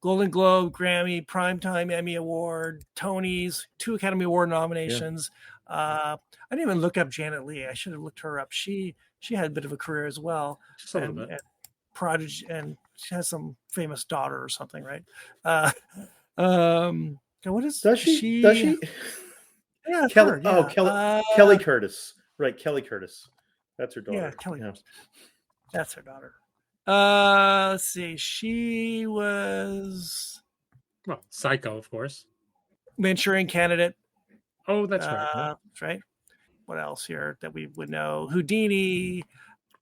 Speaker 1: Golden Globe, Grammy, Primetime Emmy Award, Tonys, 2 Academy Award nominations. I didn't even look up Janet Leigh. I should have looked her up. She had a bit of a career as well.
Speaker 2: Just a little bit.
Speaker 1: And Prodigy, and she has some famous daughter or something, right? What is?
Speaker 3: Does she?
Speaker 1: Yeah,
Speaker 3: Kelly.
Speaker 1: Her,
Speaker 3: yeah. Kelly Curtis. Right, Kelly Curtis. That's her daughter.
Speaker 1: Yeah, Kelly. Yeah. That's her daughter. Let's see. She was
Speaker 2: Psycho, of course.
Speaker 1: Manchurian Candidate.
Speaker 2: Oh, that's right.
Speaker 1: That's right. what else here that we would know? Houdini.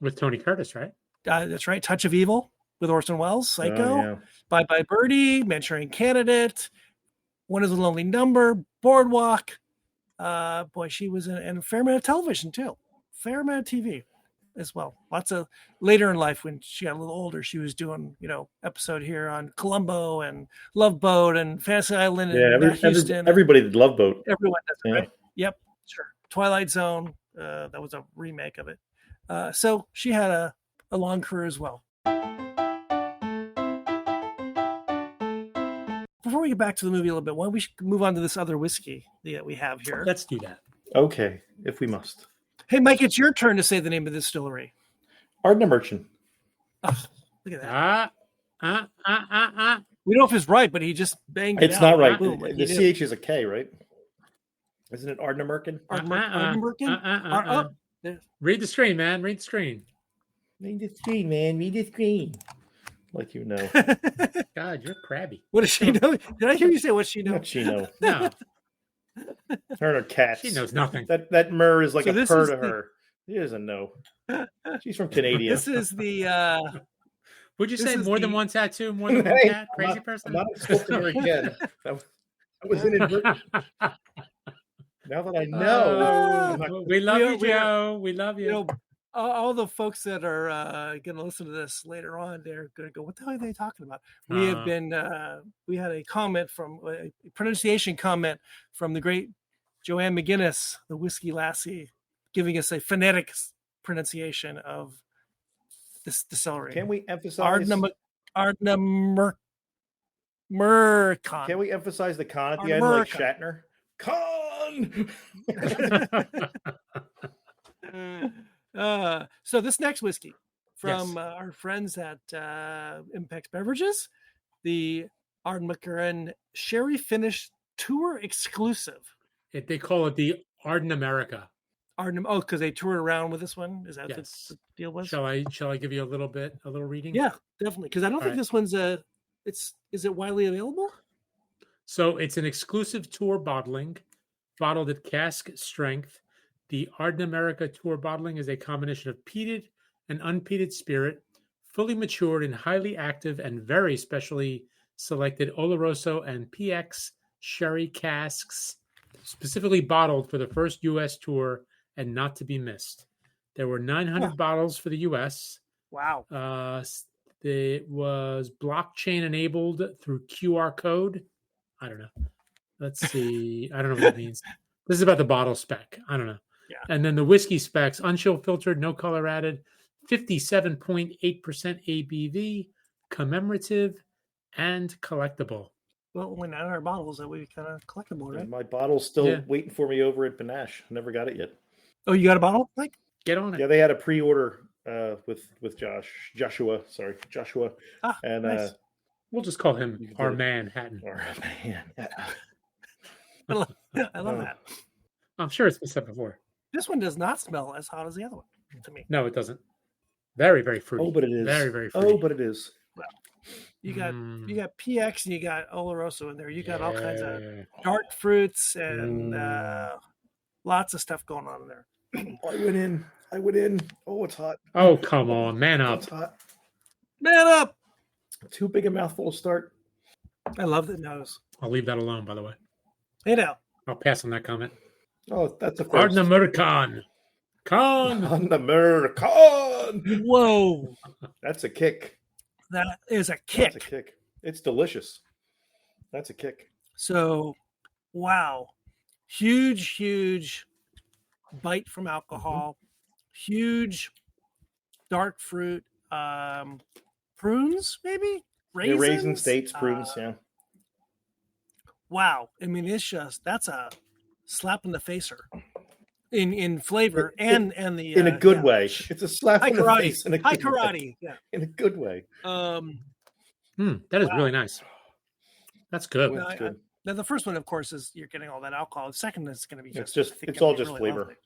Speaker 2: With Tony Curtis, right?
Speaker 1: That's right. Touch of Evil with Orson Welles. Psycho.
Speaker 3: yeah.
Speaker 1: Bye Bye Birdie. Manchurian Candidate. One is a Lonely Number. Boardwalk. Boy, she was in a fair amount of television too. Fair amount of TV as well. Lots of later in life when she got a little older, she was doing, episode here on Columbo and Love Boat and Fantasy Island and Houston.
Speaker 3: Everybody did Love Boat.
Speaker 1: Everyone does it,
Speaker 3: Yeah.
Speaker 1: right? Yep, sure. Twilight Zone. That was a remake of it. So she had a long career as well. Before we get back to the movie a little bit, why don't we move on to this other whiskey that we have here?
Speaker 2: Let's do that.
Speaker 3: Okay, if we must.
Speaker 1: Hey, Mike, it's your turn to say the name of the distillery.
Speaker 3: Ardnamurchan.
Speaker 1: Oh, look at that. We don't know if it's right, but he just banged it out.
Speaker 3: It's not right.
Speaker 1: Boom, like
Speaker 3: The CH is a K, right? Isn't it Ardnamurchan?
Speaker 1: Ardnamurchan?
Speaker 2: Read the screen, man. Read the screen.
Speaker 3: Read the screen, man. Read the screen. Like you know.
Speaker 2: God, you're crabby.
Speaker 1: What does she know? Did I hear you say what she knows?
Speaker 3: What she know?
Speaker 2: No,
Speaker 3: Her and her cats.
Speaker 2: she knows nothing.
Speaker 3: That myrrh is like
Speaker 1: So
Speaker 3: a
Speaker 1: this
Speaker 3: purr
Speaker 1: is
Speaker 3: to
Speaker 1: the-
Speaker 3: her. She doesn't know. She's from Canada.
Speaker 1: This is the
Speaker 2: Would you
Speaker 1: this
Speaker 2: say
Speaker 1: is
Speaker 2: more than one tattoo, more than one
Speaker 3: Hey,
Speaker 2: cat? Crazy person?
Speaker 3: I'm not insulting her again. That was inadvertent. Now that I know. I'm not-
Speaker 2: we love you,
Speaker 1: we are-
Speaker 2: Joe. We love you.
Speaker 1: all the folks that are going to listen to this later on, they're going to go, what the hell are they talking about? We have been, we had a comment from a pronunciation comment from the great Joanne McGinnis, the Whiskey Lassie, giving us a phonetic pronunciation of this distillery.
Speaker 3: Can we emphasize?
Speaker 1: Ardnamurchan.
Speaker 3: Can we emphasize the con at the end, like Shatner? Con.
Speaker 1: So this next whiskey from our friends at Impex Beverages, the Ardnamurchan Sherry Finish Tour Exclusive.
Speaker 2: They call it the ArdnAmerica.
Speaker 1: Because they toured around with this one. Is that
Speaker 2: Yes.
Speaker 1: the deal was?
Speaker 2: Shall I give you a little reading?
Speaker 1: Yeah, definitely. Because I don't think
Speaker 2: right.
Speaker 1: this one's is it widely available?
Speaker 2: So it's an exclusive tour bottling, bottled at cask strength. The ArdnAmerica tour bottling is a combination of peated and unpeated spirit, fully matured in highly active and very specially selected Oloroso and PX sherry casks, specifically bottled for the first U.S. tour and not to be missed. There were 900 bottles for the U.S.
Speaker 1: Wow.
Speaker 2: It was blockchain enabled through QR code. I don't know. Let's see. I don't know what that means. This is about the bottle spec. I don't know.
Speaker 1: Yeah.
Speaker 2: And then the whiskey specs: unchill filtered, no color added, 57.8% ABV, commemorative, and collectible.
Speaker 1: Well, only 900 bottles that we kind of collectible, right?
Speaker 3: And my bottle's still waiting for me over at Panache. Never got it yet.
Speaker 1: Oh, you got a bottle, Mike?
Speaker 2: Get on it.
Speaker 3: Yeah, they had a pre-order Joshua.
Speaker 1: Ah,
Speaker 3: and
Speaker 1: nice.
Speaker 2: We'll just call him
Speaker 3: You can
Speaker 2: our
Speaker 3: do it.
Speaker 2: Manhattan.
Speaker 1: I love that.
Speaker 2: I'm sure it's been said before.
Speaker 1: This one does not smell as hot as the other one to me.
Speaker 2: No, it doesn't. Very, very fruity.
Speaker 3: Oh, but it is.
Speaker 2: Very, very fruity.
Speaker 3: Oh, but it is.
Speaker 1: You got PX and you got Oloroso in there. You got all kinds of dark fruits and lots of stuff going on in there.
Speaker 3: I went in. Oh, it's hot.
Speaker 2: Oh, come on. Man up.
Speaker 3: It's hot.
Speaker 1: Man up!
Speaker 3: Too big a mouthful to start.
Speaker 1: I love the nose.
Speaker 2: I'll leave that alone, by the way.
Speaker 1: Hey now.
Speaker 2: I'll pass on that comment.
Speaker 3: Oh, that's a first.
Speaker 2: ArdnAmerican.
Speaker 3: ArdnAmerican.
Speaker 1: Whoa.
Speaker 3: That's a kick.
Speaker 1: That is a kick.
Speaker 3: That's a kick. It's delicious. That's a kick.
Speaker 1: So, wow. Huge bite from alcohol. Huge dark fruit. Prunes, maybe? Raisins?
Speaker 3: Raisins, dates, prunes, yeah.
Speaker 1: Wow. I mean, that's a slap in the facer in flavor and the
Speaker 3: in a good way. It's a slap in the face in a
Speaker 1: high
Speaker 3: good way.
Speaker 1: karate. Yeah.
Speaker 3: In a good way.
Speaker 2: That is really nice. That's good.
Speaker 3: That's good.
Speaker 1: Now the first one, of course, is you're getting all that alcohol. The second is going to be
Speaker 3: it's all just flavor.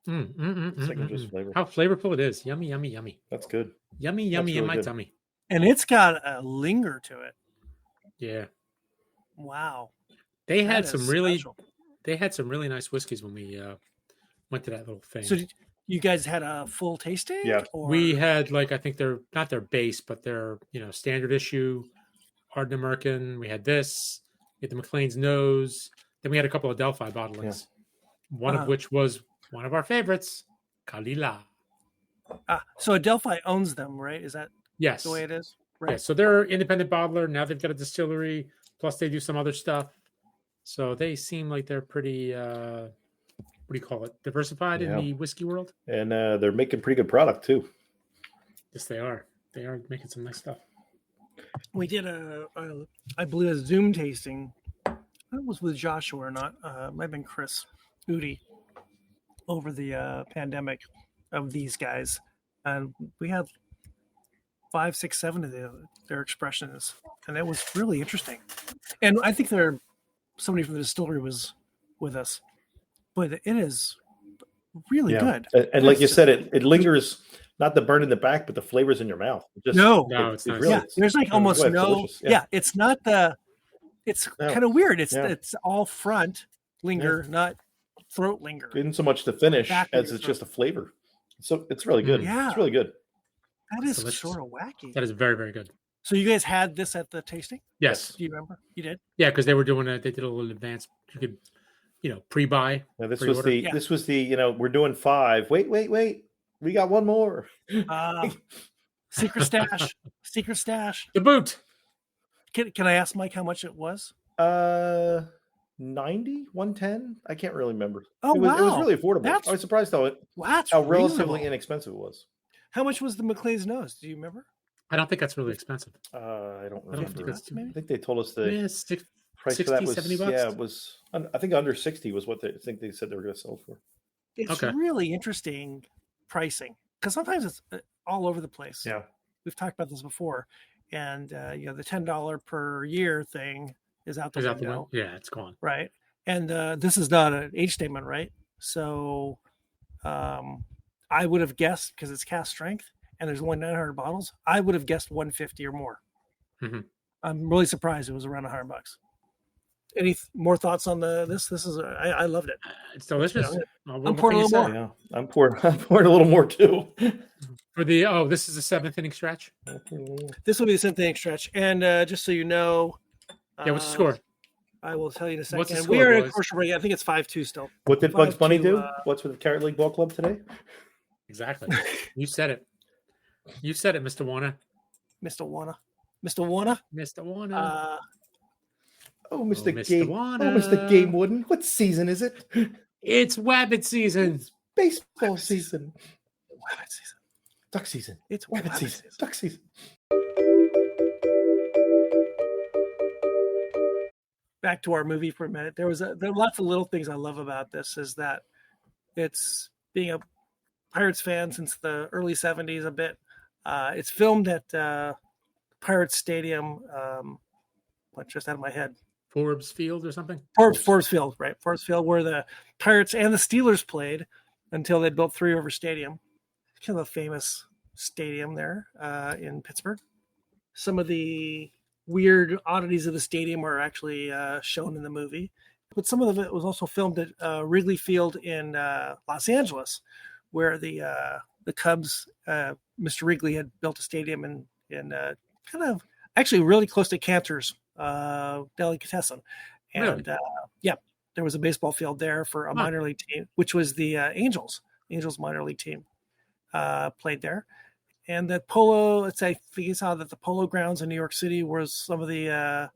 Speaker 2: Second,
Speaker 3: just flavor.
Speaker 2: How flavorful it is. Yummy, yummy, yummy.
Speaker 3: That's good.
Speaker 2: Yummy
Speaker 3: That's
Speaker 2: in
Speaker 3: really
Speaker 2: my
Speaker 3: good.
Speaker 2: tummy.
Speaker 1: And it's got a linger to it.
Speaker 2: Yeah.
Speaker 1: Wow.
Speaker 2: They had
Speaker 1: That
Speaker 2: some
Speaker 1: is
Speaker 2: really
Speaker 1: special.
Speaker 2: they had some really nice whiskeys when we went to that little thing.
Speaker 1: So you guys had a full tasting?
Speaker 3: Yeah.
Speaker 1: Or?
Speaker 2: We had like, I think they're not their base, but their, standard issue Ardnamurchan. We had this, we had the Maclean's nose. Then we had a couple of Delphi bottlings, one of which was one of our favorites, Kalila.
Speaker 1: So Adelphi owns them, right? Is that the way it is? Right.
Speaker 2: Yeah, so they're independent bottler. Now they've got a distillery, plus they do some other stuff. So they seem like they're pretty, what do you call it, diversified in the whiskey world.
Speaker 3: And they're making pretty good product too.
Speaker 2: Yes, they are. They are making some nice stuff.
Speaker 1: We did I believe, a Zoom tasting. I don't know if it was with Joshua or not. It might have been Chris Udi over the pandemic of these guys. And we had 5, 6, 7 of their expressions. And it was really interesting. And I think somebody from the distillery was with us. But it is really good.
Speaker 3: And like you said, it lingers, not the burn in the back, but the flavors in your mouth.
Speaker 1: It's
Speaker 2: nice.
Speaker 1: Really, there's like almost no. It's not it's kind of weird. It's all front linger, not throat linger.
Speaker 3: Isn't so much the finish as it's just a flavor. So it's really good.
Speaker 1: Yeah.
Speaker 3: It's really good.
Speaker 1: That is sort of wacky.
Speaker 2: That is very, very good.
Speaker 1: So you guys had this at the tasting?
Speaker 2: Yes.
Speaker 1: Do you remember? You did?
Speaker 2: Yeah, because they were doing they did a little advance. You could, pre-buy.
Speaker 3: Now, this was the we're doing 5. Wait. We got one more.
Speaker 1: Secret stash.
Speaker 2: The boot.
Speaker 1: Can I ask Mike how much it was?
Speaker 3: 90, 110. I can't really remember.
Speaker 1: Oh,
Speaker 3: it was really affordable. I was surprised how relatively inexpensive it was.
Speaker 1: How much was the Maclean's nose? Do you remember?
Speaker 2: I don't think that's really expensive.
Speaker 3: I don't remember.
Speaker 1: Maybe?
Speaker 3: I think they told us the price
Speaker 2: 60,
Speaker 3: for that was
Speaker 2: $70.
Speaker 3: Yeah, it was. I think under 60 was what they said they were going to sell for.
Speaker 1: It's really interesting pricing because sometimes it's all over the place.
Speaker 3: Yeah,
Speaker 1: we've talked about this before, and the $10 per year thing is out the window.
Speaker 2: Yeah, it's gone.
Speaker 1: Right, and this is not an age statement, right? So, I would have guessed because it's cask strength and there's only 900 bottles. I would have guessed 150 or more.
Speaker 2: Mm-hmm.
Speaker 1: I'm really surprised it was around $100. Any more thoughts on this? This is I loved it.
Speaker 2: It's delicious.
Speaker 1: I'm pouring a little more.
Speaker 3: Yeah, I'm pouring a little more too.
Speaker 2: For the this is the 7th inning stretch.
Speaker 1: This will be the 7th inning stretch, and just so you know,
Speaker 2: what's the score?
Speaker 1: I will tell you in a second.
Speaker 2: What's the score,
Speaker 1: we are
Speaker 2: boys?
Speaker 1: in commercial break. I think it's 5-2 still.
Speaker 3: What did Bugs Bunny do? What's with the Carrot League Ball Club today?
Speaker 2: Exactly. You said it. You said it, Mr. Warner.
Speaker 1: Mr. Warner.
Speaker 2: Mr. Warner.
Speaker 3: Mr. Game. Warner. Oh, Mr. Game Wooden. What season is it?
Speaker 2: It's Wabbit season.
Speaker 3: It's baseball season.
Speaker 1: Wabbit season.
Speaker 3: Duck season.
Speaker 1: It's
Speaker 3: Wabbit season. Duck season.
Speaker 1: Back to our movie for a minute. There are lots of little things I love about this. Is that it's being a Pirates fan since the early 70s a bit. It's filmed at Pirates Stadium. Went just out of my head.
Speaker 2: Forbes Field or something?
Speaker 1: Forbes Field, right? Forbes Field, where the Pirates and the Steelers played until they built Three River Stadium. Kind of a famous stadium there in Pittsburgh. Some of the weird oddities of the stadium are actually shown in the movie. But some of it was also filmed at Wrigley Field in Los Angeles, where the Cubs, Mr. Wrigley had built a stadium in kind of actually really close to Cantor's Delicatessen. And
Speaker 2: really?
Speaker 1: There was a baseball field there for a minor league team, which was the Angels minor league team played there. And the polo, I think you saw that the Polo Grounds in New York City was some of the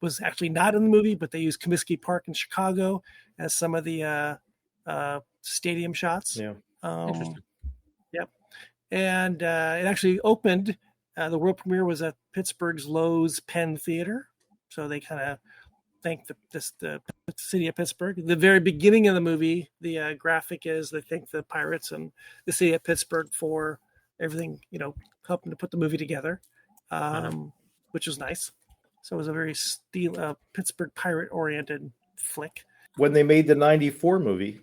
Speaker 1: was actually not in the movie, but they used Comiskey Park in Chicago as some of the stadium shots.
Speaker 3: Yeah.
Speaker 2: Interesting.
Speaker 1: Yep. And it actually opened. The world premiere was at Pittsburgh's Lowe's Penn Theater. So they kind of thank the city of Pittsburgh. At the very beginning of the movie, the graphic is they thank the Pirates and the city of Pittsburgh for everything, helping to put the movie together, which was nice. So it was a very Pittsburgh pirate-oriented flick. When
Speaker 3: they made the 94 movie,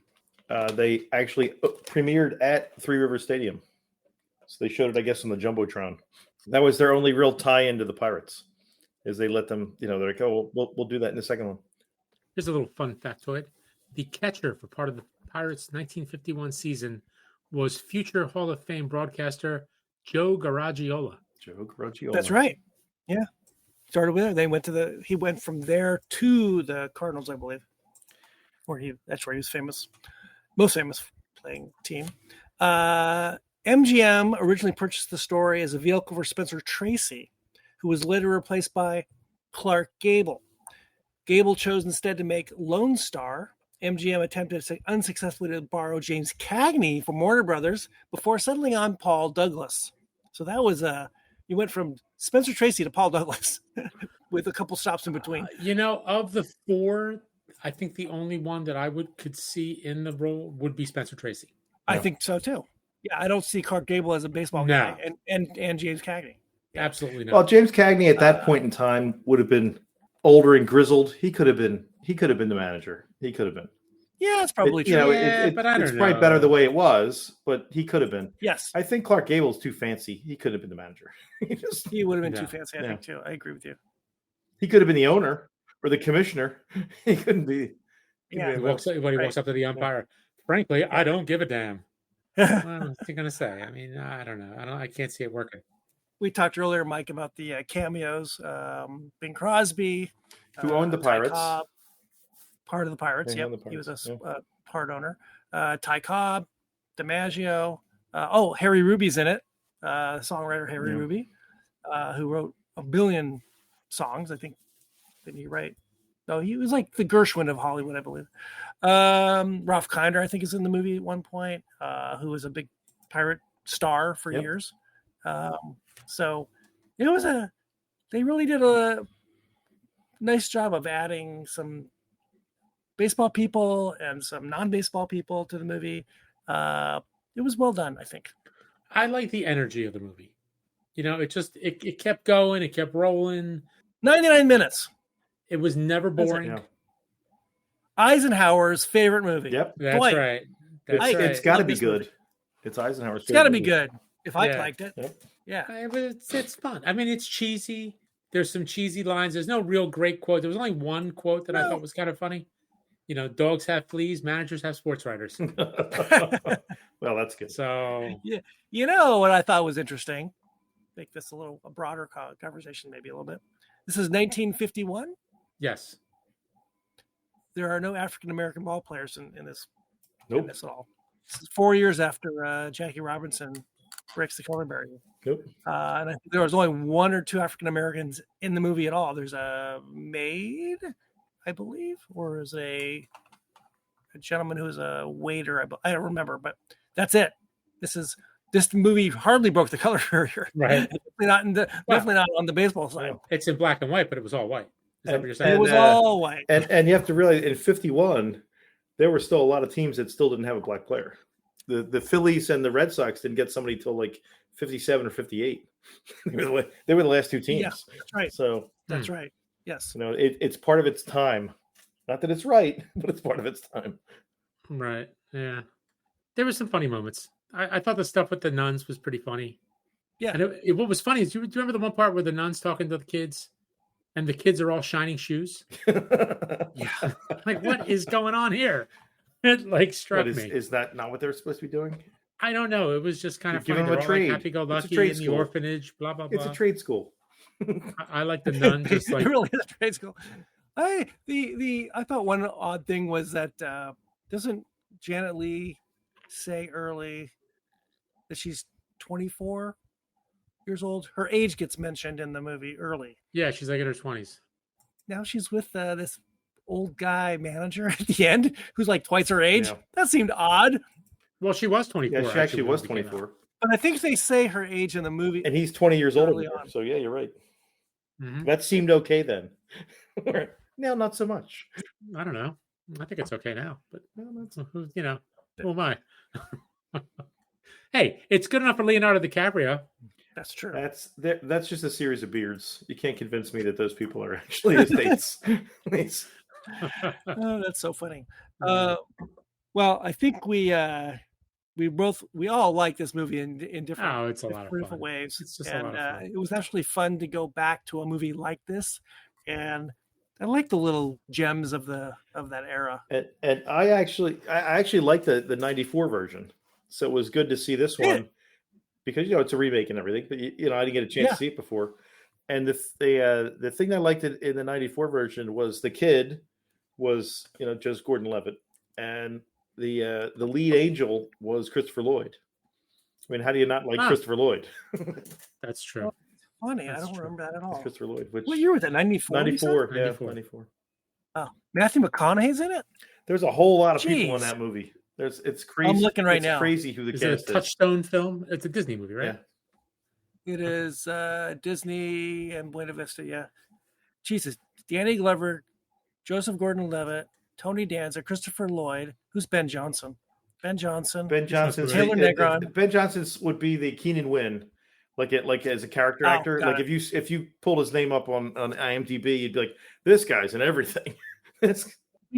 Speaker 3: they actually premiered at Three River Stadium. So they showed it, I guess, on the Jumbotron. That was their only real tie-in to the Pirates, is they let them, they're like, oh, we'll do that in the second one.
Speaker 2: Here's a little fun factoid. The catcher for part of the Pirates' 1951 season was future Hall of Fame broadcaster Joe Garagiola.
Speaker 3: Joe Garagiola.
Speaker 1: That's right. Yeah. Started with it. He went from there to the Cardinals, I believe. That's where he was famous. Most famous playing team. MGM originally purchased the story as a vehicle for Spencer Tracy, who was later replaced by Clark Gable. Gable chose instead to make Lone Star. MGM attempted unsuccessfully to borrow James Cagney from Warner Brothers before settling on Paul Douglas. So that was you went from Spencer Tracy to Paul Douglas with a couple stops in between.
Speaker 2: Of the four, I think the only one that I could see in the role would be Spencer Tracy.
Speaker 1: I think so too. Yeah, I don't see Clark Gable as a baseball guy, and James Cagney.
Speaker 2: Yeah. Absolutely not.
Speaker 3: Well, James Cagney at that point in time would have been older and grizzled. He could have been the manager. He could have been.
Speaker 1: Yeah, it's probably true.
Speaker 2: But I don't know.
Speaker 3: It's probably better the way it was, but he could have been.
Speaker 1: Yes.
Speaker 3: I think Clark Gable's too fancy. He could have been the manager.
Speaker 1: He would have been too fancy, I think, too. I agree with you.
Speaker 3: He could have been the owner or the commissioner. He couldn't be.
Speaker 2: He walks up to the umpire. Frankly, I don't give a damn. What's he gonna say? I mean, I don't know. I can't see it working.
Speaker 1: We talked earlier, Mike, about the cameos. Bing Crosby,
Speaker 3: who owned the Pirates,
Speaker 1: Cobb, part of the Pirates. Yep, he was a part owner. Ty Cobb, DiMaggio. Harry Ruby's in it. Songwriter Harry Ruby, who wrote a billion songs. I think. Didn't he write? No, he was like the Gershwin of Hollywood, I believe. Ralph Kinder, I think, is in the movie at one point, who was a big pirate star for years. So it was they really did a nice job of adding some baseball people and some non-baseball people to the movie. It was well done, I think.
Speaker 2: I like the energy of the movie. It kept going. It kept rolling.
Speaker 1: 99 minutes.
Speaker 2: It was never boring.
Speaker 1: Eisenhower's favorite movie.
Speaker 3: Yep.
Speaker 2: That's right.
Speaker 3: It's got to be good. Movie. It's Eisenhower's favorite
Speaker 1: It's got to be good. If I liked it.
Speaker 3: Yep.
Speaker 1: Yeah.
Speaker 2: It's fun. I mean, it's cheesy. There's some cheesy lines. There's no real great quote. There was only one quote that I thought was kind of funny. Dogs have fleas, managers have sports writers.
Speaker 3: Well, that's good.
Speaker 2: So,
Speaker 1: what I thought was interesting, make this a broader conversation, maybe a little bit. This is 1951.
Speaker 2: Yes.
Speaker 1: There are no African-American ball players in this.
Speaker 3: Nope.
Speaker 1: In this at all. This is 4 years after Jackie Robinson breaks the color barrier.
Speaker 3: Nope.
Speaker 1: And I think there was only one or two African-Americans in the movie at all. There's a maid, I believe, or is a gentleman who is a waiter. I don't remember, but that's it. This movie hardly broke the color barrier.
Speaker 2: Right.
Speaker 1: Definitely not on the baseball side.
Speaker 2: It's in black and white, but it was all white. Is that what you're saying?
Speaker 1: It was all white.
Speaker 3: And you have to realize in 51, there were still a lot of teams that still didn't have a black player. The Phillies and the Red Sox didn't get somebody till like 57 or 58. They were the last two teams.
Speaker 1: Yeah, that's right.
Speaker 3: So
Speaker 1: that's right. Yes.
Speaker 3: It's part of its time. Not that it's right, but it's part of its time.
Speaker 2: Right. Yeah. There were some funny moments. I thought the stuff with the nuns was pretty funny.
Speaker 1: Yeah.
Speaker 2: And what was funny is, do you remember the one part where the nuns talking to the kids, and the kids are all shining shoes? Yeah. Like, what is going on here? It struck me.
Speaker 3: Is that not what they're supposed to be doing?
Speaker 2: I don't know. It was just kind of funny.
Speaker 3: Them a trade.
Speaker 2: Happy-go-lucky in the orphanage. Blah blah blah.
Speaker 3: It's a trade school.
Speaker 2: I like the nun. Just like
Speaker 1: it really is a trade school. I thought one odd thing was that doesn't Janet Leigh say early that she's 24 years old? Her age gets mentioned in the movie early.
Speaker 2: Yeah, she's like in her 20s.
Speaker 1: Now she's with this old guy manager at the end who's like twice her age. Yeah. That seemed odd.
Speaker 2: Well, she was 24.
Speaker 3: Yeah, she actually was 24.
Speaker 1: But I think they say her age in the movie.
Speaker 3: And he's 20 years older than her. So, yeah, you're right. Mm-hmm. That seemed okay then. Now, not so much.
Speaker 2: I don't know. I think it's okay now. But, who am I? Hey, it's good enough for Leonardo DiCaprio.
Speaker 1: That's true.
Speaker 3: That's just a series of beards. You can't convince me that those people are actually his dates.
Speaker 1: Oh, that's so funny. Well, I think we all like this movie in different,
Speaker 2: it's a lot of
Speaker 1: different ways.
Speaker 2: It's just a lot of fun.
Speaker 1: It was actually fun to go back to a movie like this and I like the little gems of that era.
Speaker 3: And I actually like the 94 version. So it was good to see this
Speaker 1: Yeah.
Speaker 3: one because it's a remake and everything, but I didn't get a chance to see it before. And the thing I liked in the 94 version was the kid was Joseph Gordon-Levitt, and the lead angel was Christopher Lloyd. I mean, how do you not like Christopher Lloyd?
Speaker 2: That's true.
Speaker 1: Funny, I don't remember that at all.
Speaker 3: Christopher Lloyd.
Speaker 1: What year was that? 94?
Speaker 3: 94, yeah,
Speaker 2: 94.
Speaker 3: 94.
Speaker 1: Oh, Matthew McConaughey's in it?
Speaker 3: There's a whole lot of people in that movie. It's crazy.
Speaker 1: I'm looking right now.
Speaker 3: It's crazy who the
Speaker 2: Is
Speaker 3: cast
Speaker 2: it a Touchstone film? It's a Disney movie, right?
Speaker 3: Yeah.
Speaker 1: It is Disney and Buena Vista, yeah. Jesus. Danny Glover, Joseph Gordon-Levitt, Tony Danza, Christopher Lloyd. Who's Ben Johnson? Ben Johnson. Taylor Negron.
Speaker 3: Ben Johnson would be the Keenan Wynn, like as a character actor. Like if you pulled his name up on IMDb, you'd be like, this guy's in everything.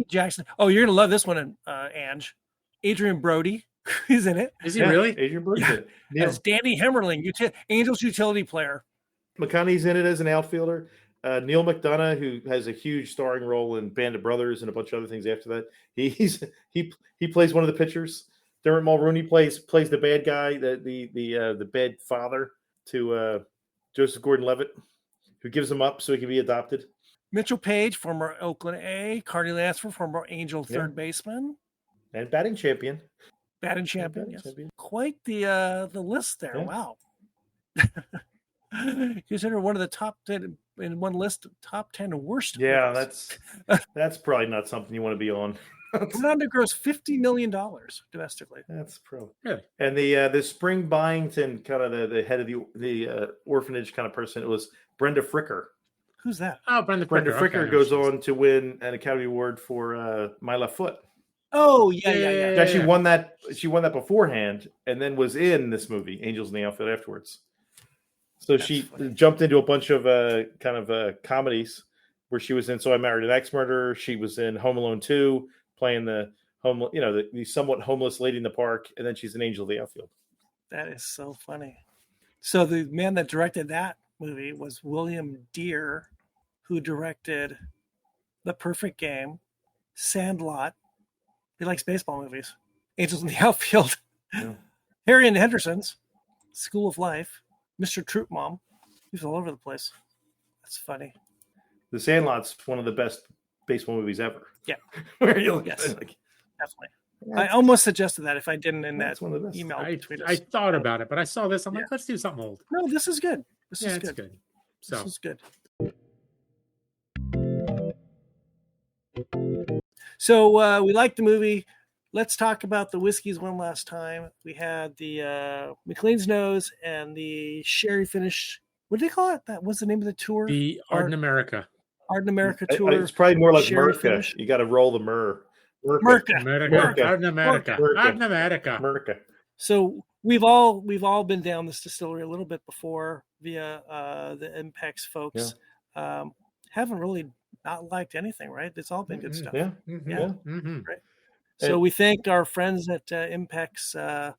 Speaker 1: Jackson. Oh, you're gonna love this one, Ange. Adrian Brody is in it.
Speaker 2: Is he really?
Speaker 3: Adrian Brody.
Speaker 1: Yeah. As Danny Hemmerling, Angels utility player.
Speaker 3: McConaughey's in it as an outfielder. Neil McDonough, who has a huge starring role in Band of Brothers and a bunch of other things after that. He plays one of the pitchers. Dermot Mulroney plays the bad guy, the bad father to Joseph Gordon-Levitt, who gives him up so he can be adopted.
Speaker 1: Mitchell Page, former Oakland A. Carney Lansford, former Angel third baseman.
Speaker 3: And batting champion.
Speaker 1: Batting champion, yes. Quite the list there. Yeah. Wow. Considered one of the top 10 in one list, top 10 worst.
Speaker 3: Yeah, that's probably not something you want to be on.
Speaker 1: Went on to gross $50 million domestically.
Speaker 3: That's pro.
Speaker 2: Really?
Speaker 3: And the Spring Byington, kind of the head of the orphanage kind of person, it was Brenda Fricker.
Speaker 1: Who's that?
Speaker 2: Oh, Brenda
Speaker 3: Fricker goes on to win an Academy Award for My Left Foot.
Speaker 1: Oh, yeah.
Speaker 3: She actually won that. She won that beforehand, and then was in this movie, Angels in the Outfield, afterwards. So she jumped into a bunch of comedies where she was in So I Married an Ex-Murderer. She was in Home Alone 2, playing the somewhat homeless lady in the park, and then she's an Angel of the Outfield.
Speaker 1: That is so funny. So the man that directed that movie was William Deere, who directed The Perfect Game, Sandlot. He likes baseball movies. Angels in the Outfield. Yeah. Harry and the Hendersons, School of Life, Mr. Troop Mom. He's all over the place. That's funny.
Speaker 3: The Sandlot's one of the best baseball movies ever.
Speaker 1: Yeah.
Speaker 3: Where you look
Speaker 1: definitely. I almost suggested that if I didn't in that
Speaker 3: one of the best.
Speaker 1: email.
Speaker 2: I thought about it, but I saw this. I'm like, let's do something old.
Speaker 1: No, this is good. This is
Speaker 2: good. So.
Speaker 1: This is good. So we like the movie. Let's talk about the whiskeys one last time. We had the Maclean's Nose and the sherry finish. What do they call it? That was the name of the tour?
Speaker 2: The ArdnAmerica.
Speaker 1: ArdnAmerica tour.
Speaker 3: It's probably more like Merca.
Speaker 1: Finish.
Speaker 3: You got to roll the myrrh.
Speaker 2: ArdnAmerica.
Speaker 1: So we've all been down this distillery a little bit before via the Impex folks. Yeah. Haven't really not liked anything, right? It's all been good stuff.
Speaker 3: Yeah.
Speaker 1: Right. So we thank our friends at Impex,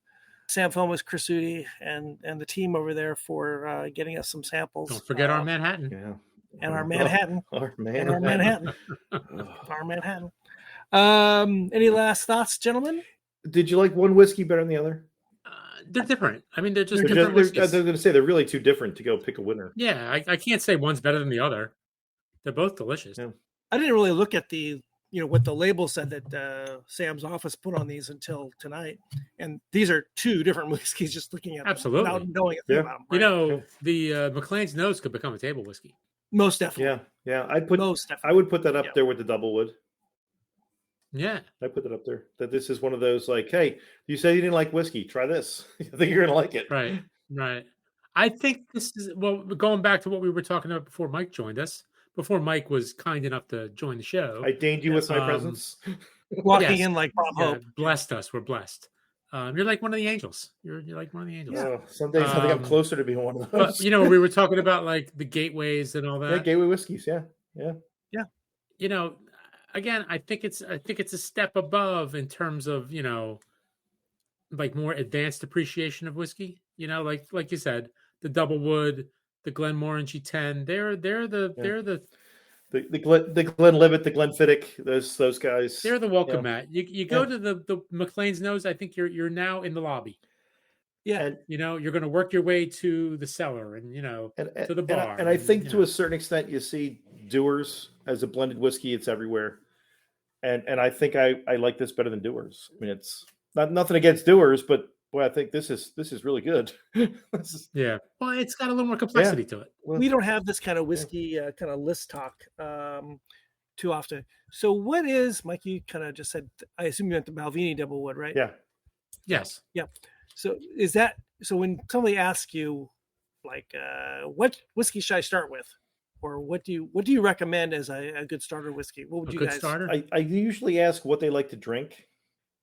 Speaker 1: Sam Fomas, Chris Udi, and the team over there for getting us some samples.
Speaker 2: Don't forget our Manhattan.
Speaker 3: Yeah.
Speaker 1: And our Manhattan.
Speaker 3: Our Manhattan.
Speaker 1: Any last thoughts, gentlemen?
Speaker 3: Did you like one whiskey better than the other?
Speaker 2: They're different. I mean, they're different whiskeys.
Speaker 3: They're going to say they're really too different to go pick a winner.
Speaker 2: Yeah, I can't say one's better than the other. They're both delicious.
Speaker 3: Yeah.
Speaker 1: I didn't really look at what the label said that Sam's office put on these until tonight. And these are two different whiskeys, just looking at
Speaker 2: absolutely
Speaker 1: them without knowing a thing about them.
Speaker 2: Right? The Maclean's Nose could become a table whiskey.
Speaker 1: Most definitely.
Speaker 3: Yeah. I would put that up there with the Doublewood.
Speaker 2: Yeah.
Speaker 3: I put that up there. That this is one of those like, hey, you said you didn't like whiskey. Try this. I think you're going to like it.
Speaker 2: Right. I think this is, going back to what we were talking about before Mike joined us, before Mike was kind enough to join the show.
Speaker 3: I deigned you with my presence.
Speaker 1: Walking in like Bob Hope.
Speaker 2: Blessed us. We're blessed. You're like one of the angels. You're like one of the angels.
Speaker 3: Yeah. Some days I think I'm closer to being one of those.
Speaker 2: But, we were talking about like the gateways and all that.
Speaker 3: Yeah, gateway whiskeys. Yeah.
Speaker 2: Again, I think it's a step above in terms of, like more advanced appreciation of whiskey. Like you said, the Doublewood, the Glenmorangie 10. They're the
Speaker 3: the Glenlivet, the Glenfiddich, those guys.
Speaker 2: They're the welcome mat. You go to the Maclean's Nose. I think you're now in the lobby.
Speaker 1: Yeah,
Speaker 3: And
Speaker 2: you're going to work your way to the cellar and to the bar.
Speaker 3: And I think to a certain extent, you see Dewar's as a blended whiskey. It's everywhere, and I think I like this better than Dewar's. I mean, it's nothing against Dewar's, but boy, I think this is really good.
Speaker 2: Yeah, well, it's got a little more complexity to it.
Speaker 1: We don't have this kind of whiskey kind of list talk too often. So, what is, Mike? You kind of just said. I assume you meant the Balvenie Doublewood, right?
Speaker 3: Yeah.
Speaker 2: Yes.
Speaker 1: Yeah. So when somebody asks you, like, what whiskey should I start with, or what do you recommend as a good starter whiskey? What would you guys?
Speaker 2: Starter?
Speaker 3: I usually ask what they like to drink,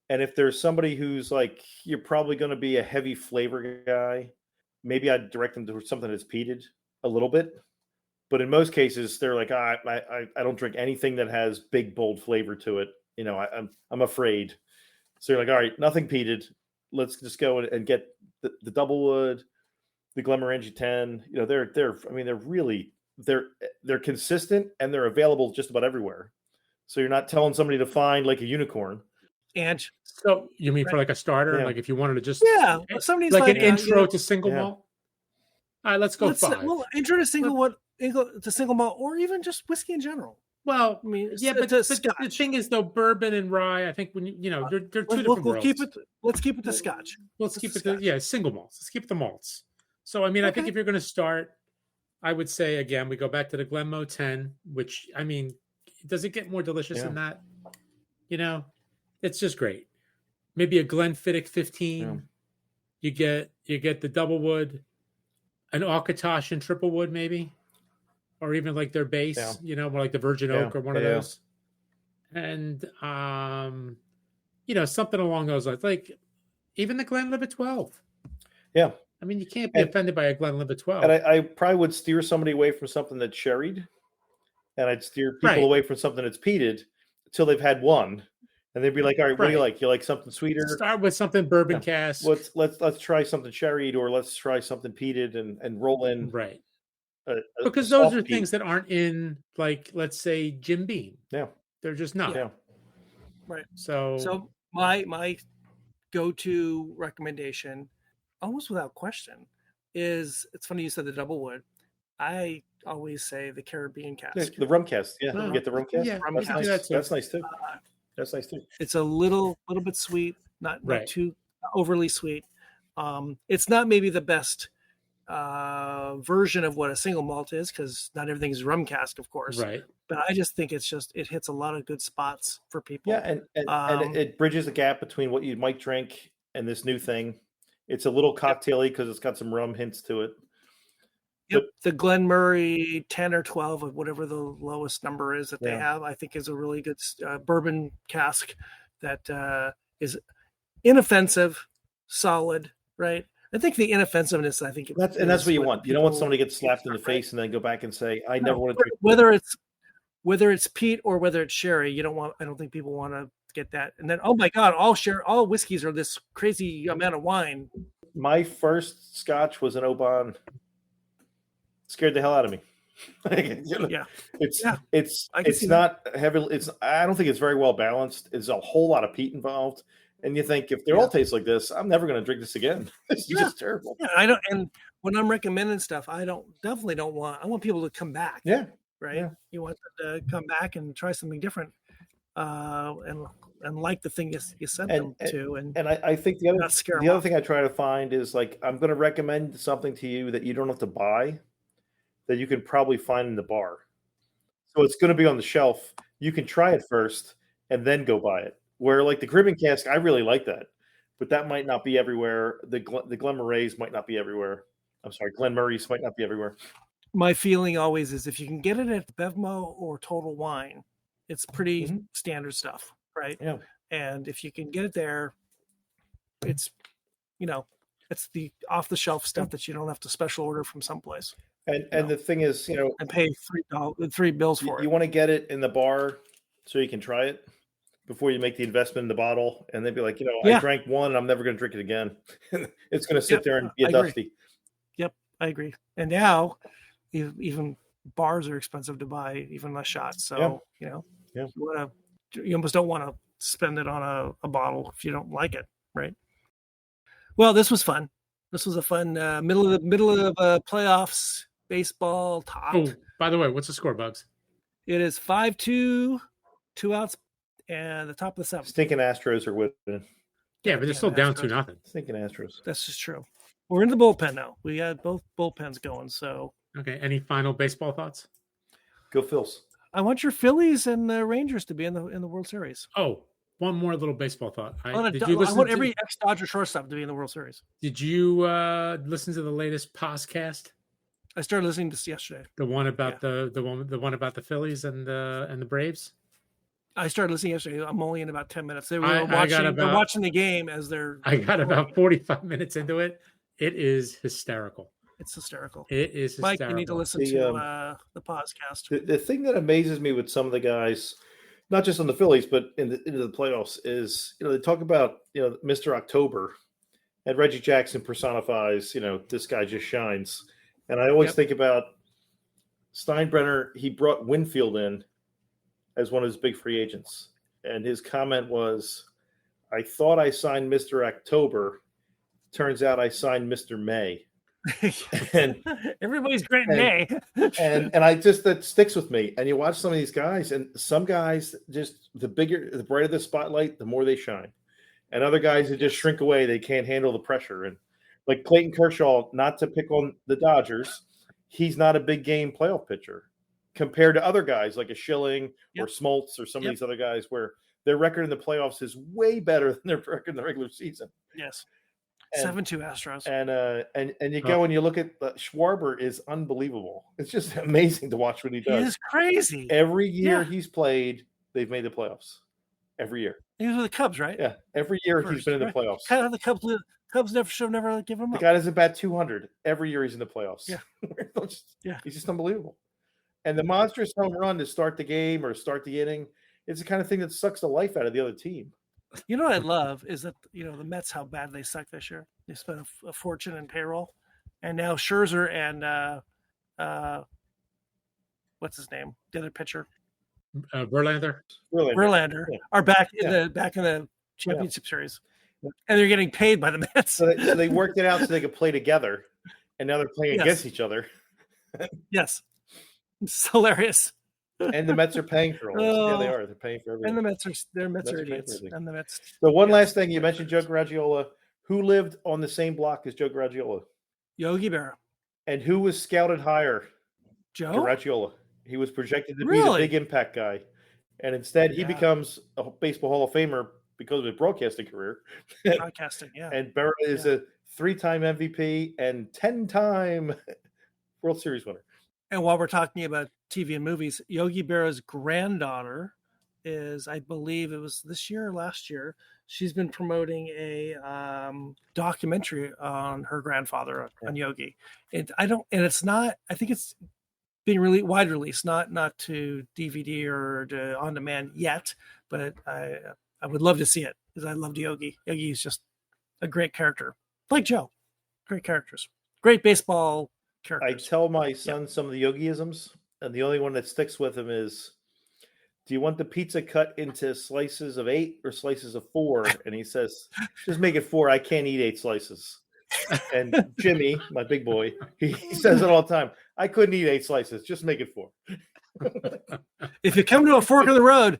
Speaker 3: and if there's somebody who's like, you're probably going to be a heavy flavor guy, maybe I'd direct them to something that's peated a little bit. But in most cases, they're like, I don't drink anything that has big bold flavor to it. I'm afraid. So you're like, all right, nothing peated. Let's just go and get the Doublewood, the Glenmorangie 10. They're consistent and they're available just about everywhere. So you're not telling somebody to find like a unicorn.
Speaker 1: And
Speaker 2: so you mean for like a starter, like if you wanted to just
Speaker 1: somebody's
Speaker 2: like an intro to single malt. All right, let's go 5.
Speaker 1: Well, intro to single malt, or even just whiskey in general.
Speaker 2: Well, I mean, but the thing is, though, bourbon and rye, I think when they're two different worlds.
Speaker 1: Let's keep it to Scotch.
Speaker 2: Let's keep it to single malts. Let's keep the malts. So I mean, I think if you're going to start, I would say again we go back to the Glenmo 10, which I mean, does it get more delicious than that? It's just great. Maybe a Glenfiddich 15. Yeah. You get the Doublewood, an Auchatosh and Triplewood maybe. Or even like their base, more like the Virgin Oak or one of those. And, something along those lines. Like even the Glenlivet 12.
Speaker 3: Yeah.
Speaker 2: I mean, you can't be offended by a Glenlivet 12.
Speaker 3: And I probably would steer somebody away from something that's sherried. And I'd steer people away from something that's peated until they've had one. And they'd be like, all right, what do you like? You like something sweeter?
Speaker 2: Start with something bourbon cask.
Speaker 3: Let's try something sherried, or let's try something peated and roll in.
Speaker 2: Right. Because those are things that aren't in, like, let's say, Jim Beam.
Speaker 3: Yeah,
Speaker 2: they're just not.
Speaker 3: Yeah,
Speaker 1: right.
Speaker 2: So
Speaker 1: my go-to recommendation, almost without question, is, it's funny you said the Doublewood. I always say the Caribbean cask,
Speaker 3: the rum cask. Yeah, you get the rum cask.
Speaker 2: Yeah,
Speaker 3: that's nice. That's nice too. That's nice too.
Speaker 1: It's a little bit sweet, not too overly sweet. It's not maybe the best version of what a single malt is, because not everything is rum cask, of course.
Speaker 2: Right.
Speaker 1: But I just think it hits a lot of good spots for people.
Speaker 3: Yeah, and it bridges the gap between what you might drink and this new thing. It's a little cocktaily because it's got some rum hints to it.
Speaker 1: Yep, the Glenmurray 10 or 12, or whatever the lowest number is that they have, I think is a really good bourbon cask that is inoffensive, solid, right? I think the inoffensiveness,
Speaker 3: that's what you want. You don't want somebody to get slapped in the face and then go back and say, I never want to drink.
Speaker 1: Whether it's peat or whether it's sherry, I don't think people want to get that. And then, oh my God, all whiskeys are this crazy amount of wine.
Speaker 3: My first Scotch was an Oban. Scared the hell out of me. It's not heavy. I don't think it's very well balanced. There's a whole lot of peat involved. And you think, if they all taste like this, I'm never going to drink this again. It's just terrible.
Speaker 1: Yeah, I don't. And when I'm recommending stuff, I want people to come back.
Speaker 3: Yeah.
Speaker 1: Right.
Speaker 3: Yeah.
Speaker 1: You want them to come back and try something different, and like the thing you sent them to. And
Speaker 3: I think the other thing I try to find is, like, I'm going to recommend something to you that you don't have to buy, that you can probably find in the bar. So it's going to be on the shelf. You can try it first and then go buy it. Where, like, the Caribbean cask, I really like that, but that might not be everywhere. The Glenmurrays might not be everywhere. I'm sorry, Glenmurrays might not be everywhere.
Speaker 1: My feeling always is, if you can get it at Bevmo or Total Wine, it's pretty standard stuff, right?
Speaker 3: Yeah.
Speaker 1: And if you can get it there, it's it's the off the shelf stuff that you don't have to special order from someplace.
Speaker 3: And the thing is,
Speaker 1: and pay $3 for it.
Speaker 3: You want to get it in the bar so you can try it before you make the investment in the bottle, and they'd be like, I drank one and I'm never going to drink it again. It's going to sit there and be dusty.
Speaker 1: Yep, I agree. And now, even bars are expensive to buy, even less shots. So,
Speaker 3: Yeah.
Speaker 1: You almost don't want to spend it on a bottle if you don't like it, right? Well, this was fun. This was a fun middle of playoffs baseball talk.
Speaker 2: Oh, by the way, what's the score, Bugs?
Speaker 1: It is 5-2, 2 outs, and the top of the seventh.
Speaker 3: Stinking Astros are winning.
Speaker 2: Yeah, but they're still down 2-0.
Speaker 3: Stinking Astros.
Speaker 1: That's just true. We're in the bullpen now. We got both bullpens going. So
Speaker 2: okay. Any final baseball thoughts?
Speaker 3: Go Phils.
Speaker 1: I want your Phillies and the Rangers to be in the World Series.
Speaker 2: Oh, one more little baseball thought.
Speaker 1: I want every ex-Dodger shortstop to be in the World Series.
Speaker 2: Did you listen to the latest podcast?
Speaker 1: I started listening to this yesterday.
Speaker 2: The one about the one about the Phillies and the Braves.
Speaker 1: I started listening yesterday. I'm only in about 10 minutes. They were watching the game as they're.
Speaker 2: I got about 45 minutes into it. It is hysterical.
Speaker 1: It's hysterical.
Speaker 2: It is hysterical.
Speaker 1: Mike, you need to listen to the podcast.
Speaker 3: The thing that amazes me with some of the guys, not just on the Phillies, but into the playoffs, is they talk about Mr. October, and Reggie Jackson personifies this guy just shines, and I always think about Steinbrenner. He brought Winfield in as one of his big free agents, and his comment was, "I thought I signed Mr. October. Turns out I signed Mr. May." And
Speaker 1: everybody's great in May.
Speaker 3: and that sticks with me. And you watch some of these guys, and some guys just the brighter the spotlight, the more they shine. And other guys that just shrink away, they can't handle the pressure. And like Clayton Kershaw, not to pick on the Dodgers, he's not a big game playoff pitcher compared to other guys like a Schilling or Smoltz or some of these other guys where their record in the playoffs is way better than their record in the regular season.
Speaker 1: Yes. 7-2 Astros.
Speaker 3: And you go and you look at Schwarber is unbelievable. It's just amazing to watch what he does.
Speaker 1: He is crazy.
Speaker 3: Every year he's played, they've made the playoffs. Every year.
Speaker 1: He was with the Cubs, right?
Speaker 3: Yeah. Every year he's been in the playoffs.
Speaker 1: Kind of the Cubs should have never given him up.
Speaker 3: The guy doesn't bat 200. Every year he's in the playoffs.
Speaker 1: Yeah.
Speaker 3: He's just unbelievable. And the monstrous home run to start the game or start the inning, it's the kind of thing that sucks the life out of the other team.
Speaker 1: You know what I love is that the Mets, how bad they suck this year. They spent a fortune in payroll, and now Scherzer and what's his name, the other pitcher,
Speaker 2: Verlander
Speaker 1: are back in the championship series, and they're getting paid by the Mets.
Speaker 3: So they worked it out so they could play together, and now they're playing against each other.
Speaker 1: Yes, it's hilarious.
Speaker 3: And the Mets are paying for all this. Yeah, they are. They're paying for everything.
Speaker 1: And the Mets are idiots. And the Mets.
Speaker 3: So one last thing, you mentioned Joe Garagiola. Who lived on the same block as Joe Garagiola?
Speaker 1: Yogi Berra.
Speaker 3: And who was scouted higher?
Speaker 1: Joe
Speaker 3: Garagiola. He was projected to be the big impact guy, and instead he becomes a Baseball Hall of Famer because of his broadcasting career.
Speaker 1: Broadcasting, yeah.
Speaker 3: And Berra is a 3-time MVP and 10-time World Series winner.
Speaker 1: And while we're talking about TV and movies, Yogi Berra's granddaughter is, I believe it was this year or last year, she's been promoting a documentary on her grandfather, on Yogi. And it's not, I think it's being really wide release, not to DVD or to on demand yet, but I would love to see it because I loved Yogi. Yogi is just a great character, like Joe. Great characters, great baseball characters.
Speaker 3: I tell my son some of the Yogiisms, and the only one that sticks with him is, do you want the pizza cut into slices of 8 or slices of 4? And he says, just make it 4. I can't eat 8 slices. And Jimmy, my big boy, he says it all the time. I couldn't eat 8 slices. Just make it 4.
Speaker 1: If you come to a fork in the road,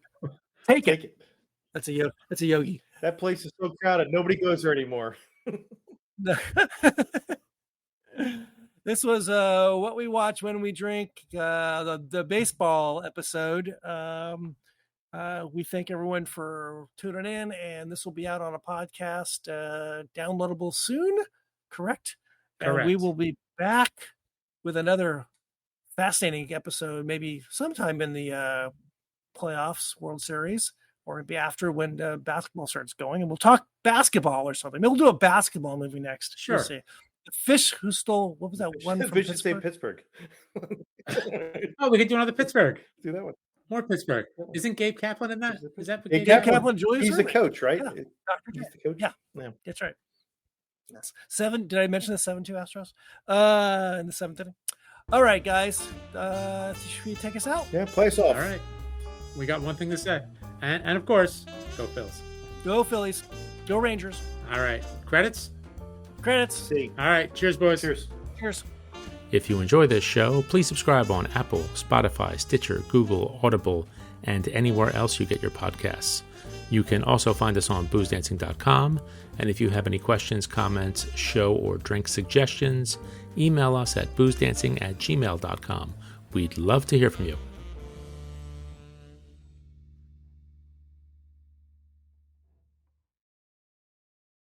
Speaker 1: take it. That's a Yogi.
Speaker 3: That place is so crowded. Nobody goes there anymore.
Speaker 1: This was what we watch when we drink, the baseball episode. We thank everyone for tuning in, and this will be out on a podcast, downloadable soon. Correct? And we will be back with another fascinating episode, maybe sometime in the playoffs, World Series, or maybe after when basketball starts going, and we'll talk basketball or something. Maybe we'll do a basketball movie next.
Speaker 2: Sure.
Speaker 1: We'll see. The Fish Who Stole, what was that one from
Speaker 3: Pittsburgh?
Speaker 2: Oh, we could do another Pittsburgh.
Speaker 3: Do that one.
Speaker 2: More Pittsburgh. Isn't Gabe Kaplan in that? Is that
Speaker 3: Gabe
Speaker 1: Kaplan? Julius
Speaker 3: He's
Speaker 1: Erving.
Speaker 3: the coach, right?
Speaker 1: Yeah.
Speaker 3: He's the coach.
Speaker 1: Yeah, that's right. Yes. 7. Did I mention the 7-2 Astros in the 7th inning? All right, guys. Should we take us out?
Speaker 3: Yeah, play us off.
Speaker 2: All right. We got one thing to say. And of course, go Phils.
Speaker 1: Go Phillies. Go Rangers.
Speaker 2: All right. Credits?
Speaker 1: Credits.
Speaker 3: See.
Speaker 2: All right. Cheers, boys.
Speaker 3: Cheers.
Speaker 1: Cheers.
Speaker 2: If you enjoy this show, please subscribe on Apple, Spotify, Stitcher, Google, Audible, and anywhere else you get your podcasts. You can also find us on boozedancing.com, and if you have any questions, comments, show or drink suggestions, email us at boozedancing@gmail.com. We'd love to hear from you.